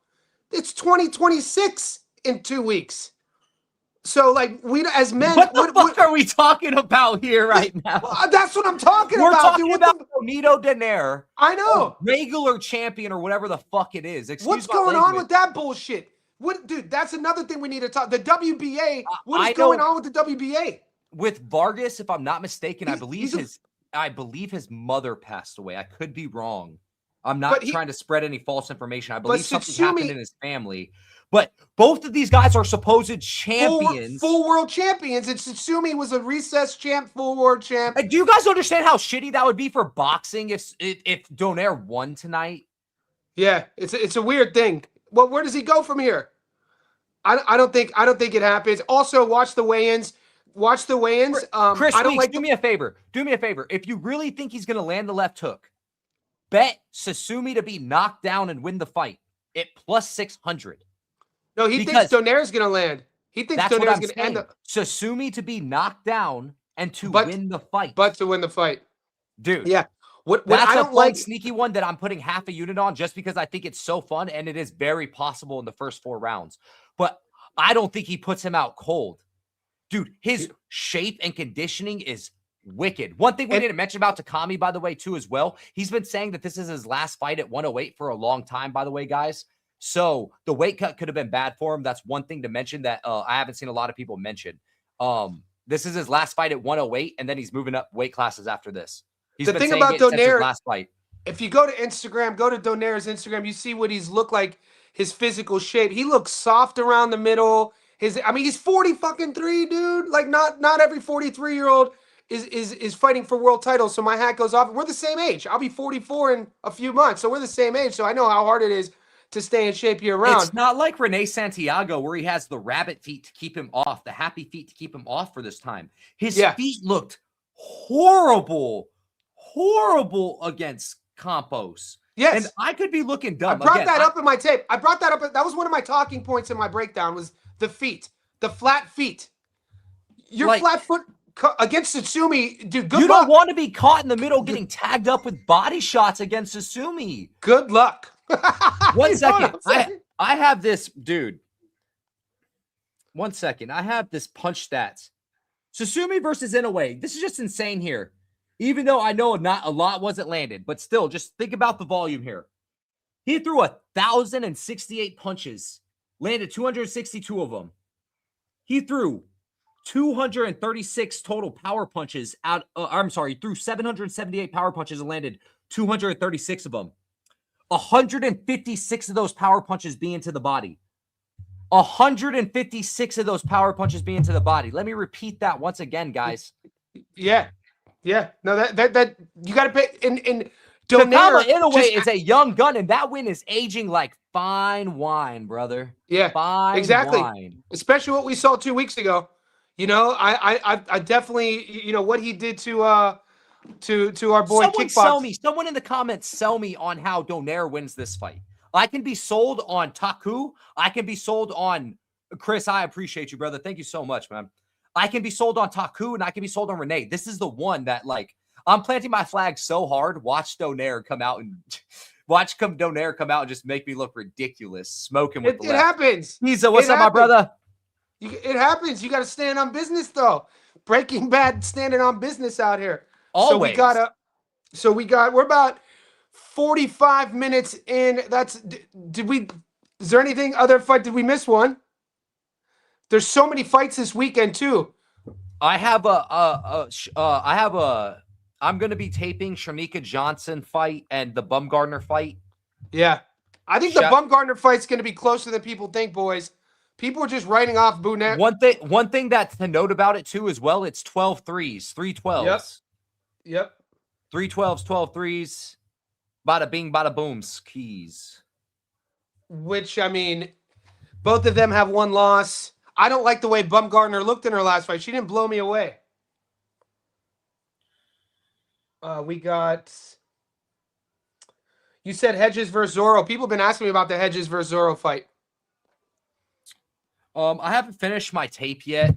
It's 2026 in 2 weeks. So, like, we as men, what the fuck are we talking about here right now? That's what I'm talking We're about. Talking about Bonito Donaire. I know, regular champion or whatever the fuck it is. What's going on with that bullshit? What, dude? That's another thing we need to talk. The WBA. What is going on with the WBA? With Vargas, if I'm not mistaken, I believe his mother passed away. I could be wrong. I'm not trying to spread any false information. I believe something happened in his family. But both of these guys are supposed champions. Full world champions. And Tsutsumi was a recessed champ, full world champ. Do you guys understand how shitty that would be for boxing if Donaire won tonight? Yeah, it's a weird thing. Well, where does he go from here? I don't think it happens. Also, watch the weigh-ins. Chris, do me a favor. If you really think he's going to land the left hook, bet Tsutsumi to be knocked down and win the fight at plus 600. No, he thinks Donaire's going to land. He thinks Donaire's going to end up. Tsutsumi to be knocked down and to win the fight. But to win the fight. Dude. Yeah. That's a fun, sneaky one that I'm putting half a unit on just because I think it's so fun and it is very possible in the first 4 rounds. But I don't think he puts him out cold. Dude, his shape and conditioning is wicked. One thing we didn't mention about Takami, by the way, too, as well. He's been saying that this is his last fight at 108 for a long time, by the way, guys. So the weight cut could have been bad for him. That's one thing to mention that I haven't seen a lot of people mention. This is his last fight at 108, and then he's moving up weight classes after this. The thing about Donaire, last fight. If you go to Instagram, go to Donaire's Instagram, you see what he's looked like, his physical shape. He looks soft around the middle. He's 43, dude. Like not every 43-year-old is fighting for world titles. So my hat goes off. We're the same age. I'll be 44 in a few months. So we're the same age. So I know how hard it is to stay in shape year round. It's not like Rene Santiago where he has the rabbit feet to keep him off, the happy feet to keep him off for this time. His feet looked horrible against Campos. Yes. And I could be looking dumb. I brought that up in my tape. That was one of my talking points in my breakdown was the feet, the flat feet. Your flat foot against Tsutsumi, dude, good luck. You don't want to be caught in the middle getting tagged up with body shots against Tsutsumi. Good luck. 1 second. I have this, dude. 1 second. I have this punch stats. Tsutsumi versus Inoue. This is just insane here. Even though I know not a lot wasn't landed, but still, just think about the volume here. He threw 1,068 punches, landed 262 of them. He threw 236 total power punches out. He threw 778 power punches and landed 236 of them. 156 of those power punches being to the body. 156 of those power punches being to the body. Let me repeat that once again, guys. Yeah. No, that you got to pay. In Donaire, Inoue is a young gun, and that win is aging like fine wine, brother. Yeah, fine wine. Especially what we saw 2 weeks ago. You know, I definitely, you know, what he did to our boy Kickbox. Someone in the comments sell me on how Donaire wins this fight. I can be sold on Taku. I can be sold on Chris. I appreciate you, brother. Thank you so much, man. I can be sold on Taku and I can be sold on Renee. This is the one that, like, I'm planting my flag so hard. Watch Donaire come out and Donaire come out and just make me look ridiculous, smoking with the left. It happens. What's up, my brother? It happens. You got to stand on business, though. Breaking Bad standing on business out here. Always. We're about 45 minutes in. Is there anything other fight? Did we miss one? There's so many fights this weekend too. I'm going to be taping Shamika Johnson fight and the Bumgardner fight. Yeah. I think the Bumgardner fight's going to be closer than people think, boys. People are just writing off Bonet. One thing that's to note about it too as well, it's 12 threes, 3 12s. Yep. 3 12s, 12 threes. Bada bing, bada booms, keys. Which, I mean, both of them have one loss. I don't like the way Bumgardner looked in her last fight. She didn't blow me away. You said Hedges versus Zorro. People have been asking me about the Hedges versus Zorro fight. I haven't finished my tape yet.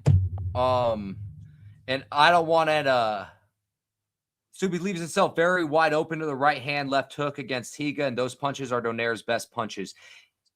And I don't want to. Subi leaves himself very wide open to the right hand, left hook against Higa, and those punches are Donaire's best punches.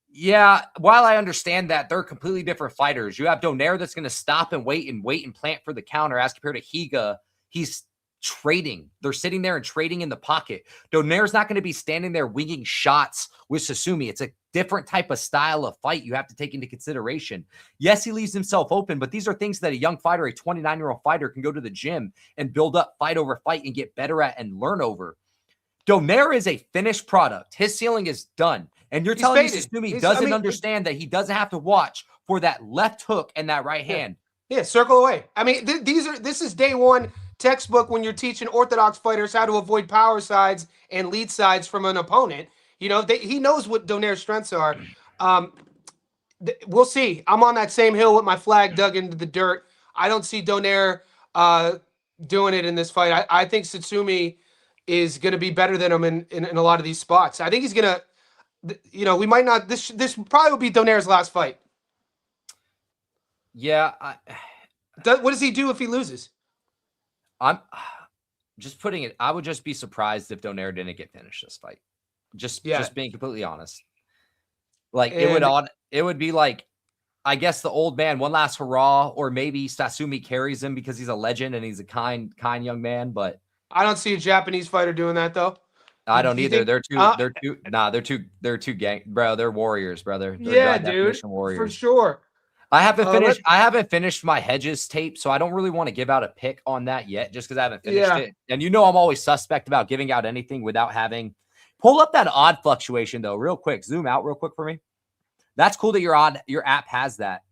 Yeah, while I understand that, they're completely different fighters. You have Donaire that's going to stop and wait and plant for the counter as compared to Higa. He's trading. They're sitting there and trading in the pocket. Donaire's not going to be standing there winging shots with Tsutsumi. It's a different type of style of fight you have to take into consideration. Yes, he leaves himself open, but these are things that a young fighter, a 29-year-old fighter, can go to the gym and build up fight over fight and get better at and learn over. Donaire is a finished product. His ceiling is done. And you're telling me Tsutsumi doesn't understand that he doesn't have to watch for that left hook and that right hand. Yeah, circle away. I mean, this is day one textbook when you're teaching orthodox fighters how to avoid power sides and lead sides from an opponent. You know, he knows what Donaire's strengths are. We'll see. I'm on that same hill with my flag dug into the dirt. I don't see Donaire doing it in this fight. I think Tsutsumi is going to be better than him in a lot of these spots. I think he's going to, you know, we might not, this probably will be Donaire's last fight. Yeah. What does he do if he loses? I'm just putting it, I would just be surprised if Donaire didn't get finished this fight. Just being completely honest. Like, it would be like, I guess the old man, one last hurrah, or maybe Tsutsumi carries him because he's a legend and he's a kind young man, but I don't see a Japanese fighter doing that though. I don't either. They're too gang, bro. They're warriors, brother. They're dude, warriors. For sure. I haven't finished my Hedges tape, so I don't really want to give out a pick on that yet, just because I haven't finished it. And you know I'm always suspect about giving out anything without having. Pull up that odd fluctuation though, real quick. Zoom out real quick for me. That's cool that your app has that.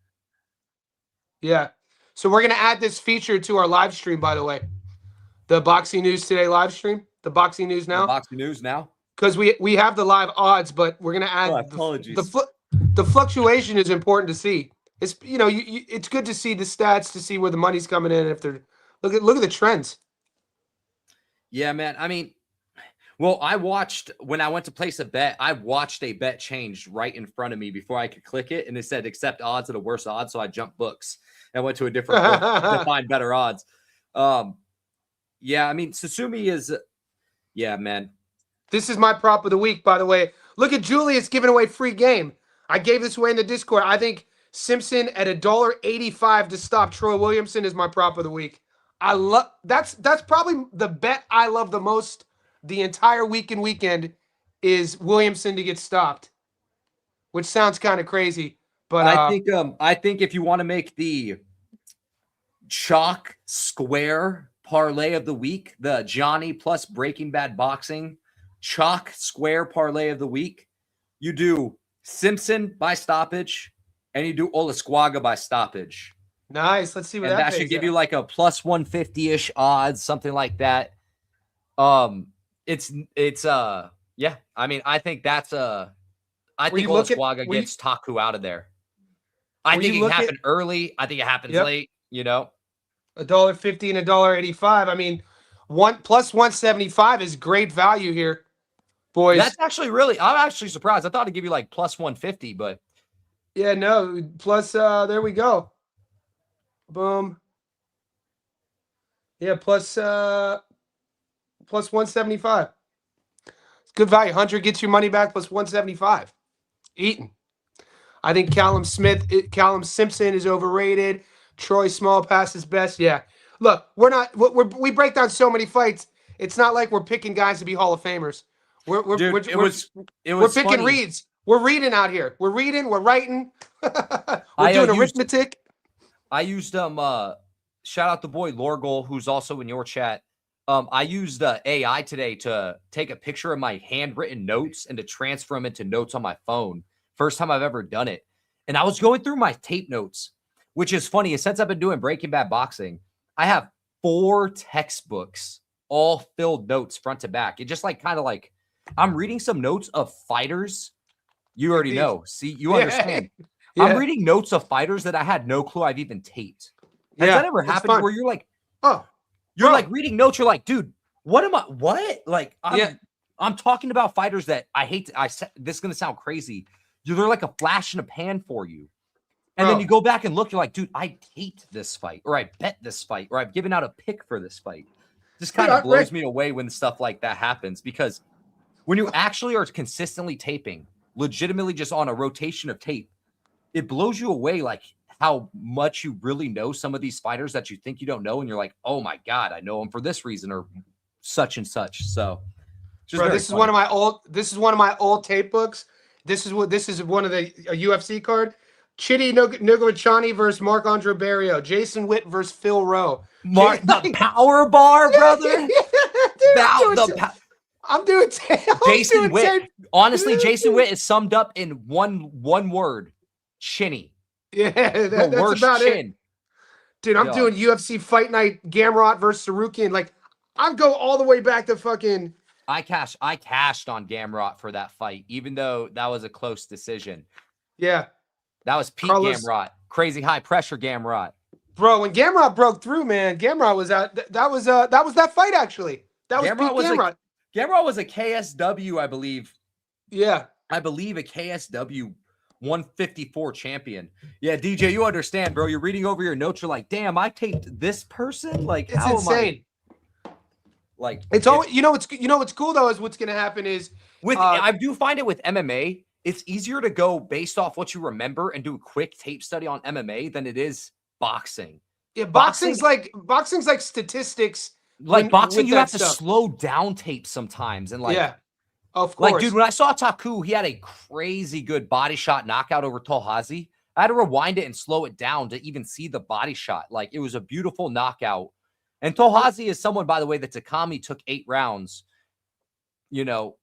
Yeah. So we're gonna add this feature to our live stream, by the way. The Boxing News Today live stream. The Boxing News Now. Boxing News Now. Because we have the live odds, but we're gonna add the fluctuation is important to see. It's it's good to see the stats to see where the money's coming in. If they're look at the trends. Yeah, man. I mean, well, I watched when I went to place a bet. I watched a bet change right in front of me before I could click it, and it said accept odds at a worse odds. So I jumped books and went to a different book to find better odds. Yeah, I mean, Tsutsumi is, yeah, man. This is my prop of the week, by the way. Look at Julius giving away free game. I gave this away in the Discord. I think Simpson at $1.85 to stop Troy Williamson is my prop of the week. That's probably the bet I love the most the entire weekend is Williamson to get stopped, which sounds kind of crazy. But I think if you want to make the chalk square parlay of the week, the Johnny plus Breaking Bad boxing chalk square parlay of the week, you do Simpson by stoppage and you do Olasquaga by stoppage. Nice. Let's see what that should give you like a plus 150-ish odds, something like that. Yeah. I mean, I think that's I think Olasquaga gets Taku out of there. I think it can happen early. I think it happens late, you know. $1.50 and $1.85. I mean, plus 175 is great value here, boys. That's actually really. I'm actually surprised. I thought it'd give you like plus 150, but yeah, no. Plus, there we go. Boom. Yeah, plus 175. It's good value. Hunter gets your money back plus 175. Eaton. I think Callum Simpson is overrated. Troy Small passes best. Yeah. Look, we break down so many fights. It's not like we're picking guys to be Hall of Famers. We're we're Dude, we're, we're, it we're was picking funny. reads. We're reading out here. We're reading. We're writing. We're I doing used arithmetic. I used shout out the boy Lorgol, who's also in your chat. I used AI today to take a picture of my handwritten notes and to transfer them into notes on my phone. First time I've ever done it. And I was going through my tape notes, which is funny. Since I've been doing Breaking Bad boxing, I have 4 textbooks, all filled notes front to back. It just like kind of like I'm reading some notes of fighters. You already know. See, you understand. Yeah. I'm reading notes of fighters that I had no clue I've even taped. Has that ever happened fun. where you're like, oh, you're like reading notes, you're like, dude, what? Like, yeah. I'm talking about fighters that I hate. This is gonna sound crazy. They're like a flash in a pan for you. And then you go back and look, you're like, dude, I taped this fight, or I bet this fight, or I've given out a pick for this fight. This kind of blows me away when stuff like that happens, because when you actually are consistently taping, legitimately just on a rotation of tape, it blows you away like how much you really know some of these fighters that you think you don't know. And you're like, oh my God, I know him for this reason or such and such. So this is one of my old tape books. This is one of the UFC card. Chidi Nugovachani versus Marc-Andre Barrio. Jason Witt versus Phil Rowe. The power bar, brother. Dude, I'm doing tape. Jason Witt. Honestly, Jason Witt is summed up in one word. Chinny. Yeah, that's about it. Dude, I'm doing UFC Fight Night Gamrot versus Sarukian. Like, I go all the way back to fucking. I cashed on Gamrot for that fight, even though that was a close decision. Yeah. That was Pete Gamrot. Crazy high pressure Gamrot. Bro, when Gamrot broke through, man, Gamrot was out. That was that fight actually. That was Gamrot Pete Gamrot. Gamrot was a KSW, I believe. Yeah. I believe a KSW 154 champion. Yeah, DJ, you understand, bro. You're reading over your notes. You're like, damn, I taped this person. Like, it's insane. Like, it's always, what's cool though is what's gonna happen is with I do find it with MMA, it's easier to go based off what you remember and do a quick tape study on MMA than it is boxing. Yeah, boxing's like statistics. Like boxing, you have to slow down tape sometimes, and like, yeah, of course. Like, dude, when I saw Taku, he had a crazy good body shot knockout over Tolhazi. I had to rewind it and slow it down to even see the body shot. Like, it was a beautiful knockout. And Tolhazi is someone, by the way, that Takami took 8 rounds. You know,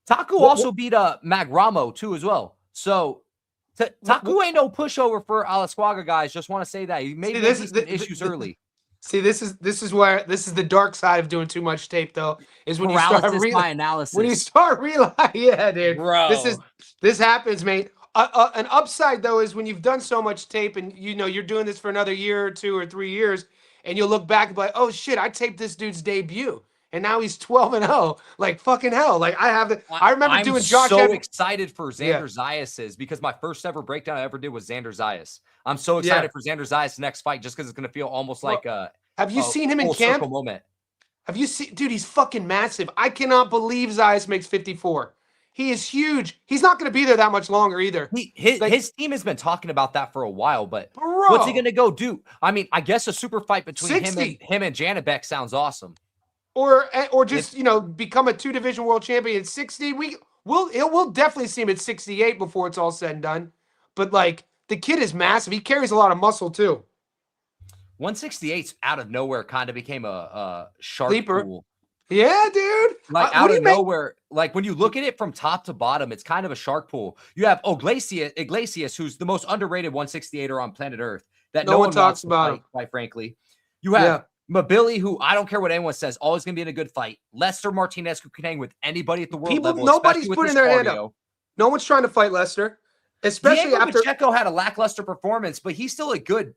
Taku also beat Magramo too as well. So Taku ain't no pushover for Alasquaga, guys. Just want to say that he made issues early. See, this is the dark side of doing too much tape, though. Is when paralysis by analysis. When you start realizing, yeah, dude, bro, this happens, mate. An upside though is when you've done so much tape and you're doing this for another year or 2 or 3 years, and you'll look back and be like, oh shit, I taped this dude's debut. And now he's 12-0. Like, fucking hell. Like, I remember doing Josh. I'm so excited for Xander Zayas's, because my first ever breakdown I ever did was Xander Zayas. I'm so excited for Xander Zayas' next fight, just because it's going to feel almost like a have you seen him in camp? Moment. Have you seen, dude, he's fucking massive. I cannot believe Zayas makes 54. He is huge. He's not going to be there that much longer either. His team has been talking about that for a while, but what's he going to go do? I mean, I guess a super fight between him and Janibek sounds awesome. Or just become a 2-division world champion at 60. We'll definitely see him at 68 before it's all said and done. But like, the kid is massive. He carries a lot of muscle too. 168 out of nowhere kind of became a shark pool. Yeah, dude. Like out of nowhere. Like when you look at it from top to bottom, it's kind of a shark pool. You have Iglesias, who's the most underrated 168er on planet Earth that no one talks about, quite frankly. You have Mabili, who I don't care what anyone says, always going to be in a good fight. Lester Martinez, who can hang with anybody at the world level. Nobody's putting their hand up. No one's trying to fight Lester. Especially Diego after Pacheco had a lackluster performance, but he's still a good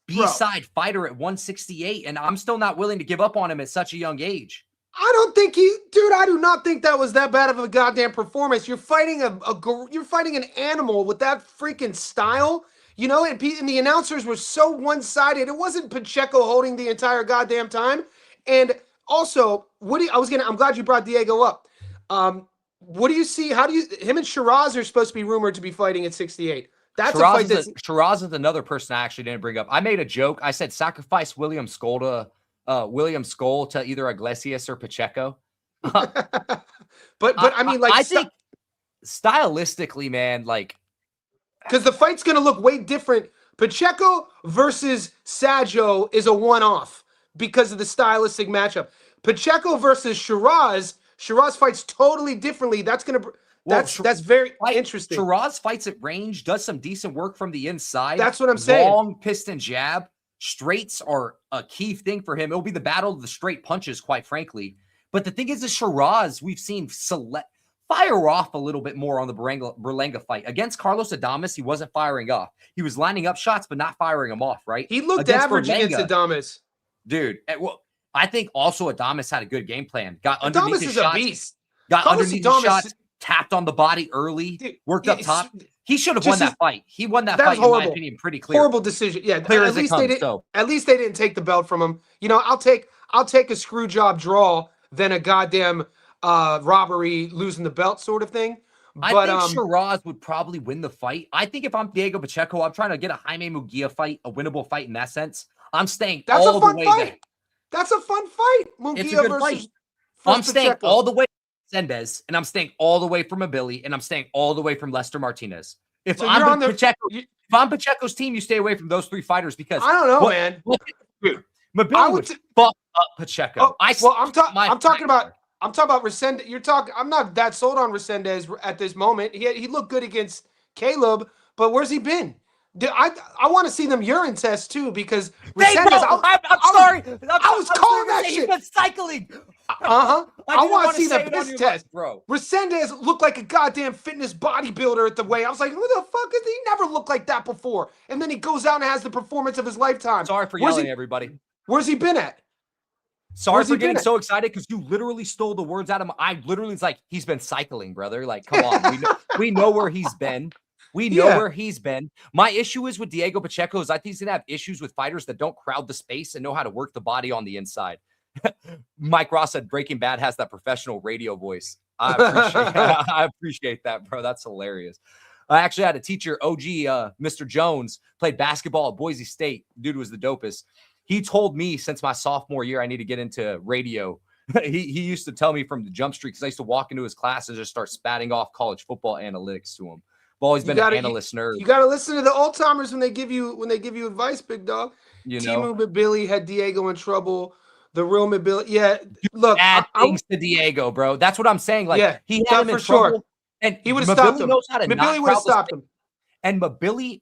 B-side fighter at 168, and I'm still not willing to give up on him at such a young age. I do not think that was that bad of a goddamn performance. You're fighting you're fighting an animal with that freaking style. You know, and the announcers were so one-sided. It wasn't Pacheco holding the entire goddamn time. And also, I'm glad you brought Diego up. What do you see? Him and Shiraz are supposed to be rumored to be fighting at 68. That's Shiraz a fight Shiraz is another person I actually didn't bring up. I made a joke. I said sacrifice William Skull to either Iglesias or Pacheco. but I mean, like, I think stylistically, man, like, because the fight's going to look way different. Pacheco versus Tszyu is a one-off because of the stylistic matchup. Pacheco versus Shiraz fights totally differently. That's going to that's very interesting. Shiraz fights at range, does some decent work from the inside. That's what I'm saying. Long piston jab. Straights are a key thing for him. It'll be the battle of the straight punches, quite frankly. But the thing is, Shiraz, we've seen fire off a little bit more on the Berlanga fight. Against Carlos Adames, he wasn't firing off. He was lining up shots, but not firing them off, right? He looked average against Adames. Dude, well, I think also Adames had a good game plan. Got underneath his shots. A beast. Got underneath his shots, tapped on the body early, worked up top. He should have won that fight. He won that fight, in my opinion, pretty clear. Horrible decision. Yeah, clear at least they didn't take the belt from him. You know, I'll take a screw job draw than a goddamn robbery, losing the belt sort of thing. But, I think Shiraz would probably win the fight. I think if I'm Diego Pacheco, I'm trying to get a Jaime Munguia fight, a winnable fight in that sense. I'm staying all the way there. That's a fun fight. It's a good fight. I'm staying all the way from Resendez, and I'm staying all the way from Mabili, and I'm staying all the way from Lester Martinez. If I'm Pacheco's team, you stay away from those three fighters because I don't know, man. Dude, Mabili would fuck up Pacheco. I'm talking about Resendez. I'm not that sold on Resendez at this moment. He looked good against Caleb, but where's he been? I want to see them urine tests too because Resendez. I'm sorry. I was calling that shit. He's been cycling. I want to see that piss test, bro. Resendez looked like a goddamn fitness bodybuilder at the weigh. I was like, who the fuck is he? Never looked like that before. And then he goes out and has the performance of his lifetime. Sorry for yelling, everybody. Where's he been at? Sorry for getting so excited because you literally stole the words out of my. I literally was like, he's been cycling, brother. Like, come on. We know where he's been. We know where he's been. My issue is with Diego Pacheco is I think he's going to have issues with fighters that don't crowd the space and know how to work the body on the inside. Mike Ross said Breaking Bad has that professional radio voice. I appreciate that, bro. That's hilarious. I actually had a teacher, OG, Mr. Jones, played basketball at Boise State. Dude was the dopest. He told me since my sophomore year I need to get into radio. He used to tell me from the jump street because I used to walk into his class and just start spatting off college football analytics to him. I've always been an analyst nerd. You got to listen to the old timers when they give you advice, big dog. Timu Mabili had Diego in trouble. The real Mabili, look, bad things to Diego, bro. That's what I'm saying. Like, he had him in trouble, and he would have stopped him. Mabili would have stopped him. And Mabili,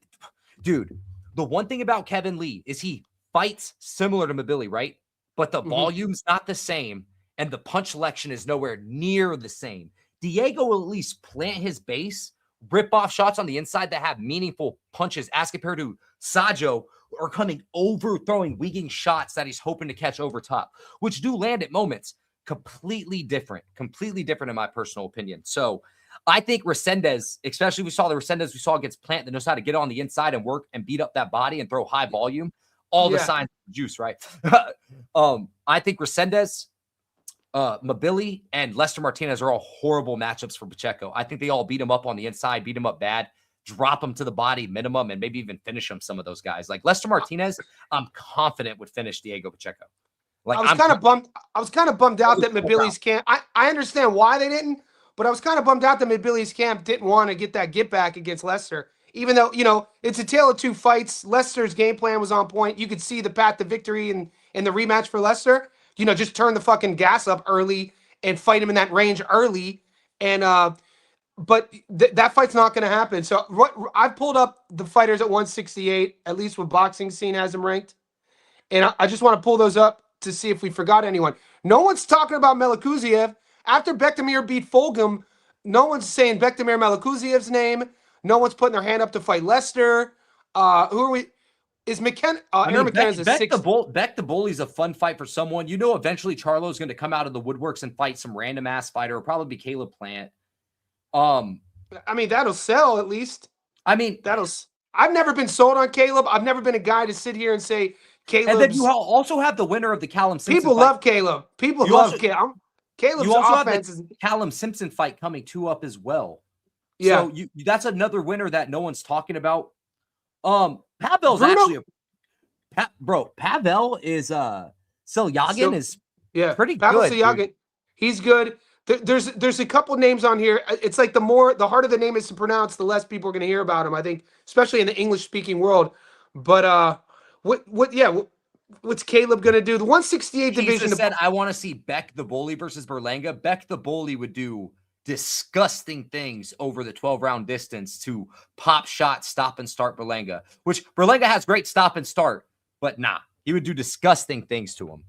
dude, the one thing about Kevin Lee is he fights similar to Mabili, right? But the volume's not the same, and the punch selection is nowhere near the same. Diego will at least plant his base, rip off shots on the inside that have meaningful punches as compared to Tszyu, or coming over, throwing weakening shots that he's hoping to catch over top, which do land at moments. Completely different in my personal opinion. So I think Resendez, especially we saw the Resendez we saw against Plant that knows how to get on the inside and work and beat up that body and throw high volume, all the signs of juice, right? I think Resendez, Mabili, and Lester Martinez are all horrible matchups for Pacheco. I think they all beat him up on the inside, beat him up bad, drop him to the body minimum, and maybe even finish him. Some of those guys, like Lester Martinez, I'm confident would finish Diego Pacheco. Like, I was kind of bummed out that Mabili's camp. I understand why they didn't, but I was kind of bummed out that Mabili's camp didn't want to get that get back against Lester. Even though, it's a tale of two fights. Lester's game plan was on point. You could see the path to victory in the rematch for Lester. Just turn the fucking gas up early and fight him in that range early. And but that fight's not going to happen. So I've pulled up the fighters at 168, at least what Boxing Scene has them ranked. And I just want to pull those up to see if we forgot anyone. No one's talking about Melikuziev. After Bektemir beat Fulgham, no one's saying Bektemir Melikuziev's name. No one's putting their hand up to fight Lester. Who are we? Is McKenna? Aaron McKenna's a six. Beck the Bully's a fun fight for someone. Eventually Charlo's going to come out of the woodworks and fight some random ass fighter. It'll probably be Caleb Plant. That'll sell at least. That'll I've never been sold on Caleb. I've never been a guy to sit here and say Caleb's. And then you also have the winner of the Callum Simpson People fight. love Caleb. People love Caleb. Caleb's offense is Callum Simpson fight coming up as well. Yeah. So that's another winner that no one's talking about. Pavel's actually Pavel is Selyagin is pretty Pavel good. Selyagin, he's good. There's a couple names on here. It's like the harder the name is to pronounce, the less people are going to hear about him, I think, especially in the English speaking world. But what's Caleb going to do? The 168 division said, I want to see Beck the Bully versus Berlanga. Beck the Bully would do disgusting things over the 12-round distance to pop shot, stop and start Berlanga, which Berlanga has great stop and start, but he would do disgusting things to him.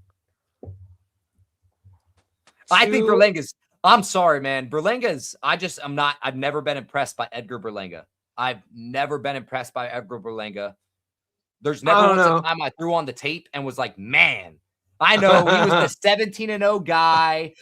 I think Berlanga's, I'm sorry, man. Berlanga's, I've never been impressed by Edgar Berlanga. I've never been impressed by Edgar Berlanga. There's never once a time I threw on the tape and was like, man, I know he was the 17-0 guy.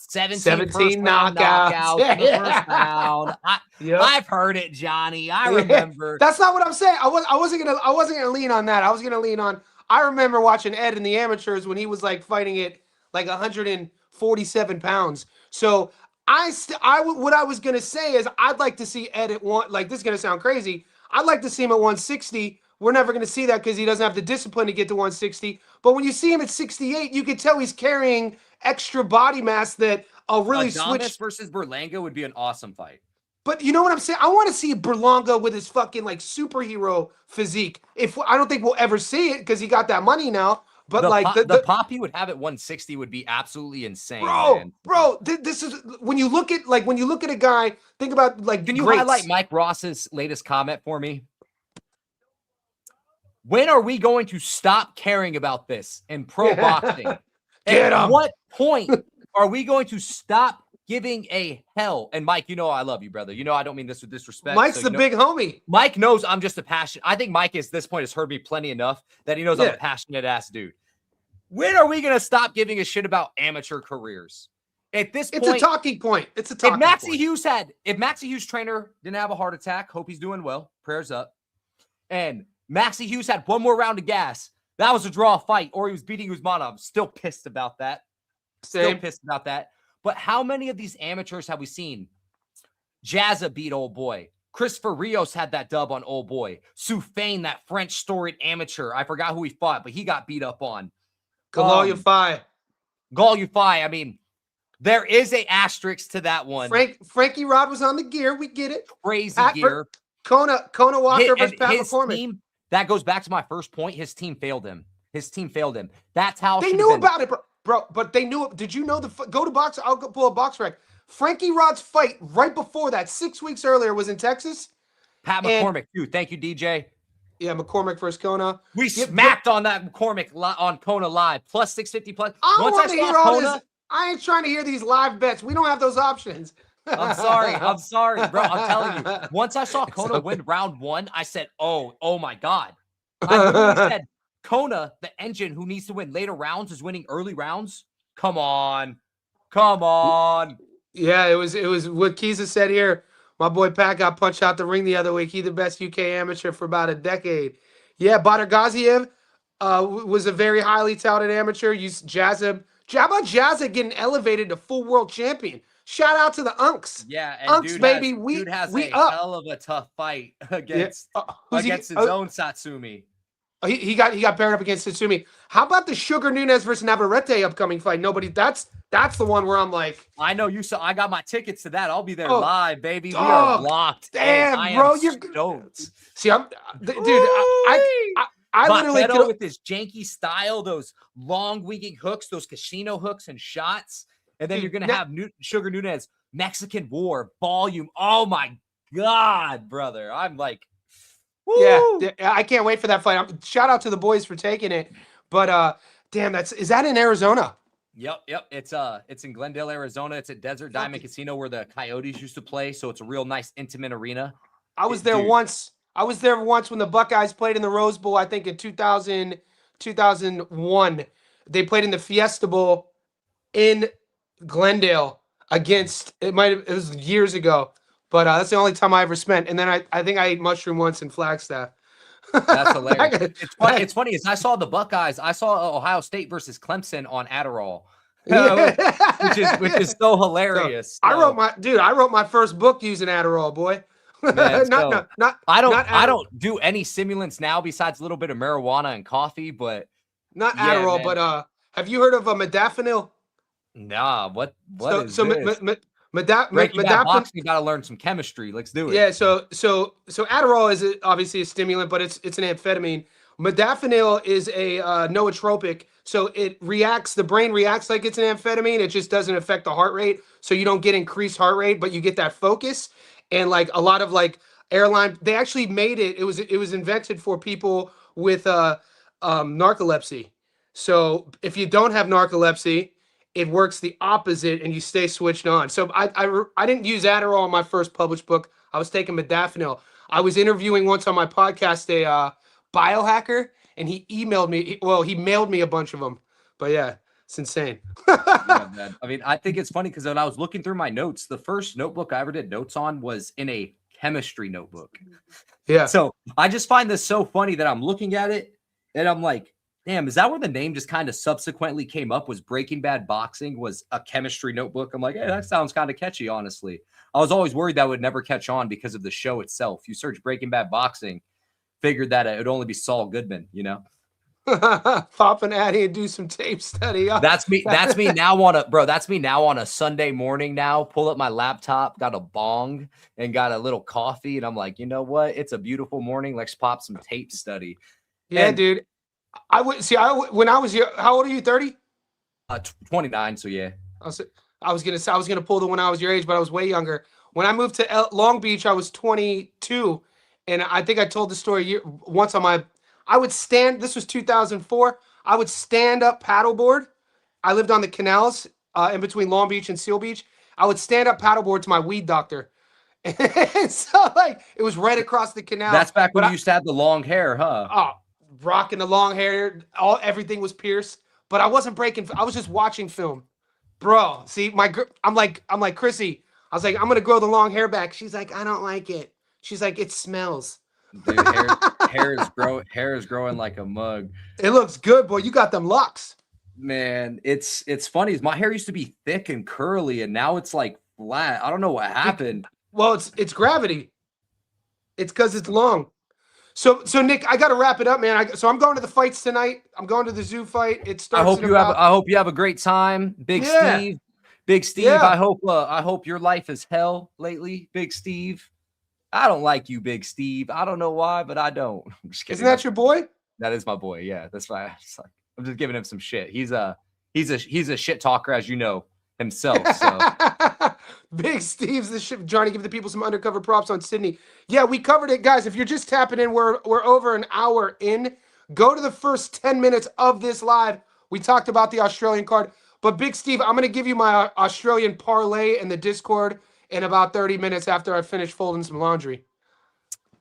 17 knockouts in the first round. I've heard it, Johnny. I remember. That's not what I'm saying. I wasn't gonna lean on that. I was gonna lean on. I remember watching Ed in the amateurs when he was like fighting it like 147 pounds. So what I was gonna say is I'd like to see Ed at one. Like, this is gonna sound crazy. I'd like to see him at 160. We're never going to see that because he doesn't have the discipline to get to 160. But when you see him at 68, you can tell he's carrying extra body mass that really switch. Versus Berlanga would be an awesome fight. But you know what I'm saying? I want to see Berlanga with his fucking like superhero physique. I don't think we'll ever see it because he got that money now. But the pop he would have at 160 would be absolutely insane, bro. This is when you look at a guy. Think about like. Can you highlight Mike Ross's latest comment for me? When are we going to stop caring about this in pro boxing? At what point are we going to stop giving a hell? And Mike, you know I love you, brother. You know I don't mean this with disrespect. Mike's the big homie. Mike knows I'm just a passionate. I think Mike at this point has heard me plenty enough that he knows I'm a passionate ass dude. When are we going to stop giving a shit about amateur careers? At this point, it's a talking point. It's a talking point. If Maxie Hughes trainer didn't have a heart attack, hope he's doing well. Prayers up. And Maxie Hughes had one more round of gas. That was a draw fight, or he was beating Usmanov. Still pissed about that. Still pissed about that. But how many of these amateurs have we seen? Jazza beat old boy. Christopher Rios had that dub on old boy. Soufain, that French storied amateur. I forgot who he fought, but he got beat up on. Galoyafai. I mean, there is a asterisk to that one. Frankie Rod was on the gear. We get it. Crazy gear. Kona Walker versus Pat McCormick. That goes back to my first point. His team failed him. That's how they knew about it, bro. But they knew it. Did you know go to box? I'll go pull a box rec. Frankie Rod's fight right before that, 6 weeks earlier, was in Texas. Pat McCormick, too. Thank you, DJ. Yeah, McCormick versus Kona. We smacked on that McCormick on Kona live. Plus 650 plus. I ain't trying to hear these live bets. We don't have those options. I'm sorry, bro. I'm telling you. Once I saw Kona win round 1, I said, oh my God. I literally said, Kona, the engine who needs to win later rounds, is winning early rounds. Come on. Yeah, it was what Kiza said here. My boy Pat got punched out the ring the other week. He the best UK amateur for about a decade. Yeah, Badr Gaziev was a very highly touted amateur. Jabba Jazza getting elevated to full world champion. Shout out to the Unks. Yeah, and Unks, baby. We has a up. Hell of a tough fight against his own Tsutsumi. He got paired up against Tsutsumi. How about the Sugar Nunez versus Navarrete upcoming fight? That's the one where I'm like, I know you saw. I got my tickets to that. I'll be there live, baby. We are locked. Damn, bro, you're stoked. See, dude. I literally could, with this janky style, those long winging hooks, those casino hooks and shots. And then you're going to have Sugar Nunez, Mexican War, volume. Oh, my God, brother. I'm like, woo. Yeah, I can't wait for that fight. Shout out to the boys for taking it. But, damn, is that in Arizona? Yep. It's in Glendale, Arizona. It's at Desert Diamond Casino where the Coyotes used to play. So it's a real nice, intimate arena. I was there once when the Buckeyes played in the Rose Bowl, I think in 2001. They played in the Fiesta Bowl in Glendale against it was years ago. But that's the only time I ever spent. And then I think I ate mushroom once in Flagstaff. That's hilarious. It's funny is I saw the Buckeyes. I saw Ohio State versus Clemson on Adderall, which is so hilarious. So, I wrote my first book using Adderall, boy. Man, I don't do any stimulants now besides a little bit of marijuana and coffee, but not Adderall. Man. But have you heard of a modafinil? Nah, what is this? Breaking Bad Boxing, you got to learn some chemistry. Let's do it. Yeah, so Adderall is obviously a stimulant, but it's an amphetamine. Modafinil is a nootropic, so the brain reacts like it's an amphetamine. It just doesn't affect the heart rate, so you don't get increased heart rate, but you get that focus. And like a lot of like airline, they actually made it. It was invented for people with narcolepsy. So if you don't have narcolepsy, it works the opposite and you stay switched on. So I didn't use Adderall in my first published book. I was taking modafinil. I was interviewing once on my podcast a biohacker, and he emailed me. Well, he mailed me a bunch of them. But yeah, it's insane. Yeah, man. I mean, I think it's funny because when I was looking through my notes, the first notebook I ever did notes on was in a chemistry notebook. Yeah. So I just find this so funny that I'm looking at it and I'm like, damn, is that where the name just kind of subsequently came up? Was Breaking Bad Boxing was a chemistry notebook? I'm like, hey, that sounds kind of catchy, honestly. I was always worried that would never catch on because of the show itself. You search Breaking Bad Boxing, figured that it would only be Saul Goodman, you know? Pop an Addy and do some tape study. That's me now on a Sunday morning now. Pull up my laptop, got a bong and got a little coffee. And I'm like, you know what? It's a beautiful morning. Let's pop some tape study. Yeah, dude. When I was here, how old are you? 30? 29. So yeah. I was gonna pull the when I was your age, but I was way younger. When I moved to Long Beach, I was 22, and I think I told the story once on my. I would stand. This was 2004. I would stand up paddleboard. I lived on the canals in between Long Beach and Seal Beach. I would stand up paddleboard to my weed doctor. And so like it was right across the canal. That's back when you used to have the long hair, huh? Oh, rocking the long hair, everything was pierced, but I wasn't breaking. I was just watching film, bro. See, I'm like Chrissy. I was like, I'm gonna grow the long hair back. She's like, I don't like it. She's like, it smells. Dude, hair is growing like a mug. It looks good, boy. You got them locks. Man, it's funny. My hair used to be thick and curly, and now it's like flat. I don't know what happened. Well, it's gravity. It's because it's long. So Nick, I got to wrap it up, man. So I'm going to the fights tonight. I'm going to the zoo fight. It starts. I hope you have a great time, Big Steve. Big Steve. Yeah. I hope your life is hell lately, Big Steve. I don't like you, Big Steve. I don't know why, but I don't. I'm just kidding. Isn't that your boy? That is my boy. Yeah, that's why I'm just giving him some shit. He's a shit talker, as you know himself. So. Big Steve's the shit. Johnny, give the people some undercover props on Sydney. Yeah, we covered it, guys. If you're just tapping in, we're over an hour in. Go to the first 10 minutes of this live. We talked about the Australian card. But Big Steve, I'm going to give you my Australian parlay in the Discord in about 30 minutes after I finish folding some laundry.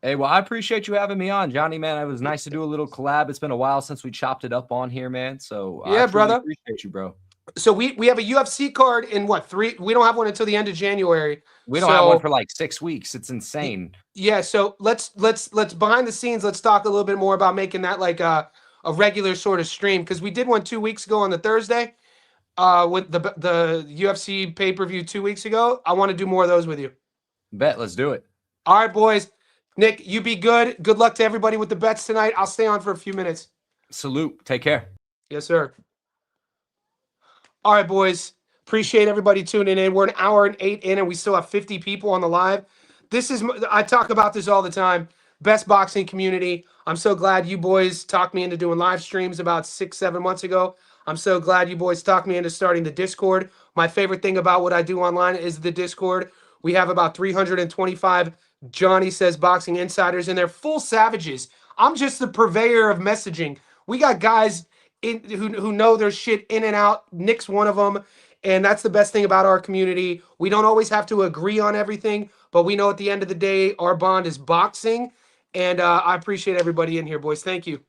Hey, well, I appreciate you having me on, Johnny, man. It was nice to do a little collab. It's been a while since we chopped it up on here, man. So yeah, brother. Appreciate you, bro. So we have a UFC card in what, 3? We don't have one until the end of January. We don't have one for like 6 weeks. It's insane. Yeah. So let's behind the scenes. Let's talk a little bit more about making that like a regular sort of stream, because we did one 2 weeks ago on the Thursday. With the UFC pay-per-view 2 weeks ago. I want to do more of those with you. Bet. Let's do it. All right, boys. Nick, you be good. Good luck to everybody with the bets tonight. I'll stay on for a few minutes. Salute. Take care. Yes, sir. All right, boys. Appreciate everybody tuning in. We're an hour and 8 in, and we still have 50 people on the live. I talk about this all the time. Best boxing community. I'm so glad you boys talked me into doing live streams about 6-7 months ago. I'm so glad you boys talked me into starting the Discord. My favorite thing about what I do online is the Discord. We have about 325 Johnny Says Boxing insiders in there, full savages. I'm just the purveyor of messaging. We got guys who know their shit in and out. Nick's one of them, and that's the best thing about our community. We don't always have to agree on everything, but we know at the end of the day, our bond is boxing, and I appreciate everybody in here, boys. Thank you.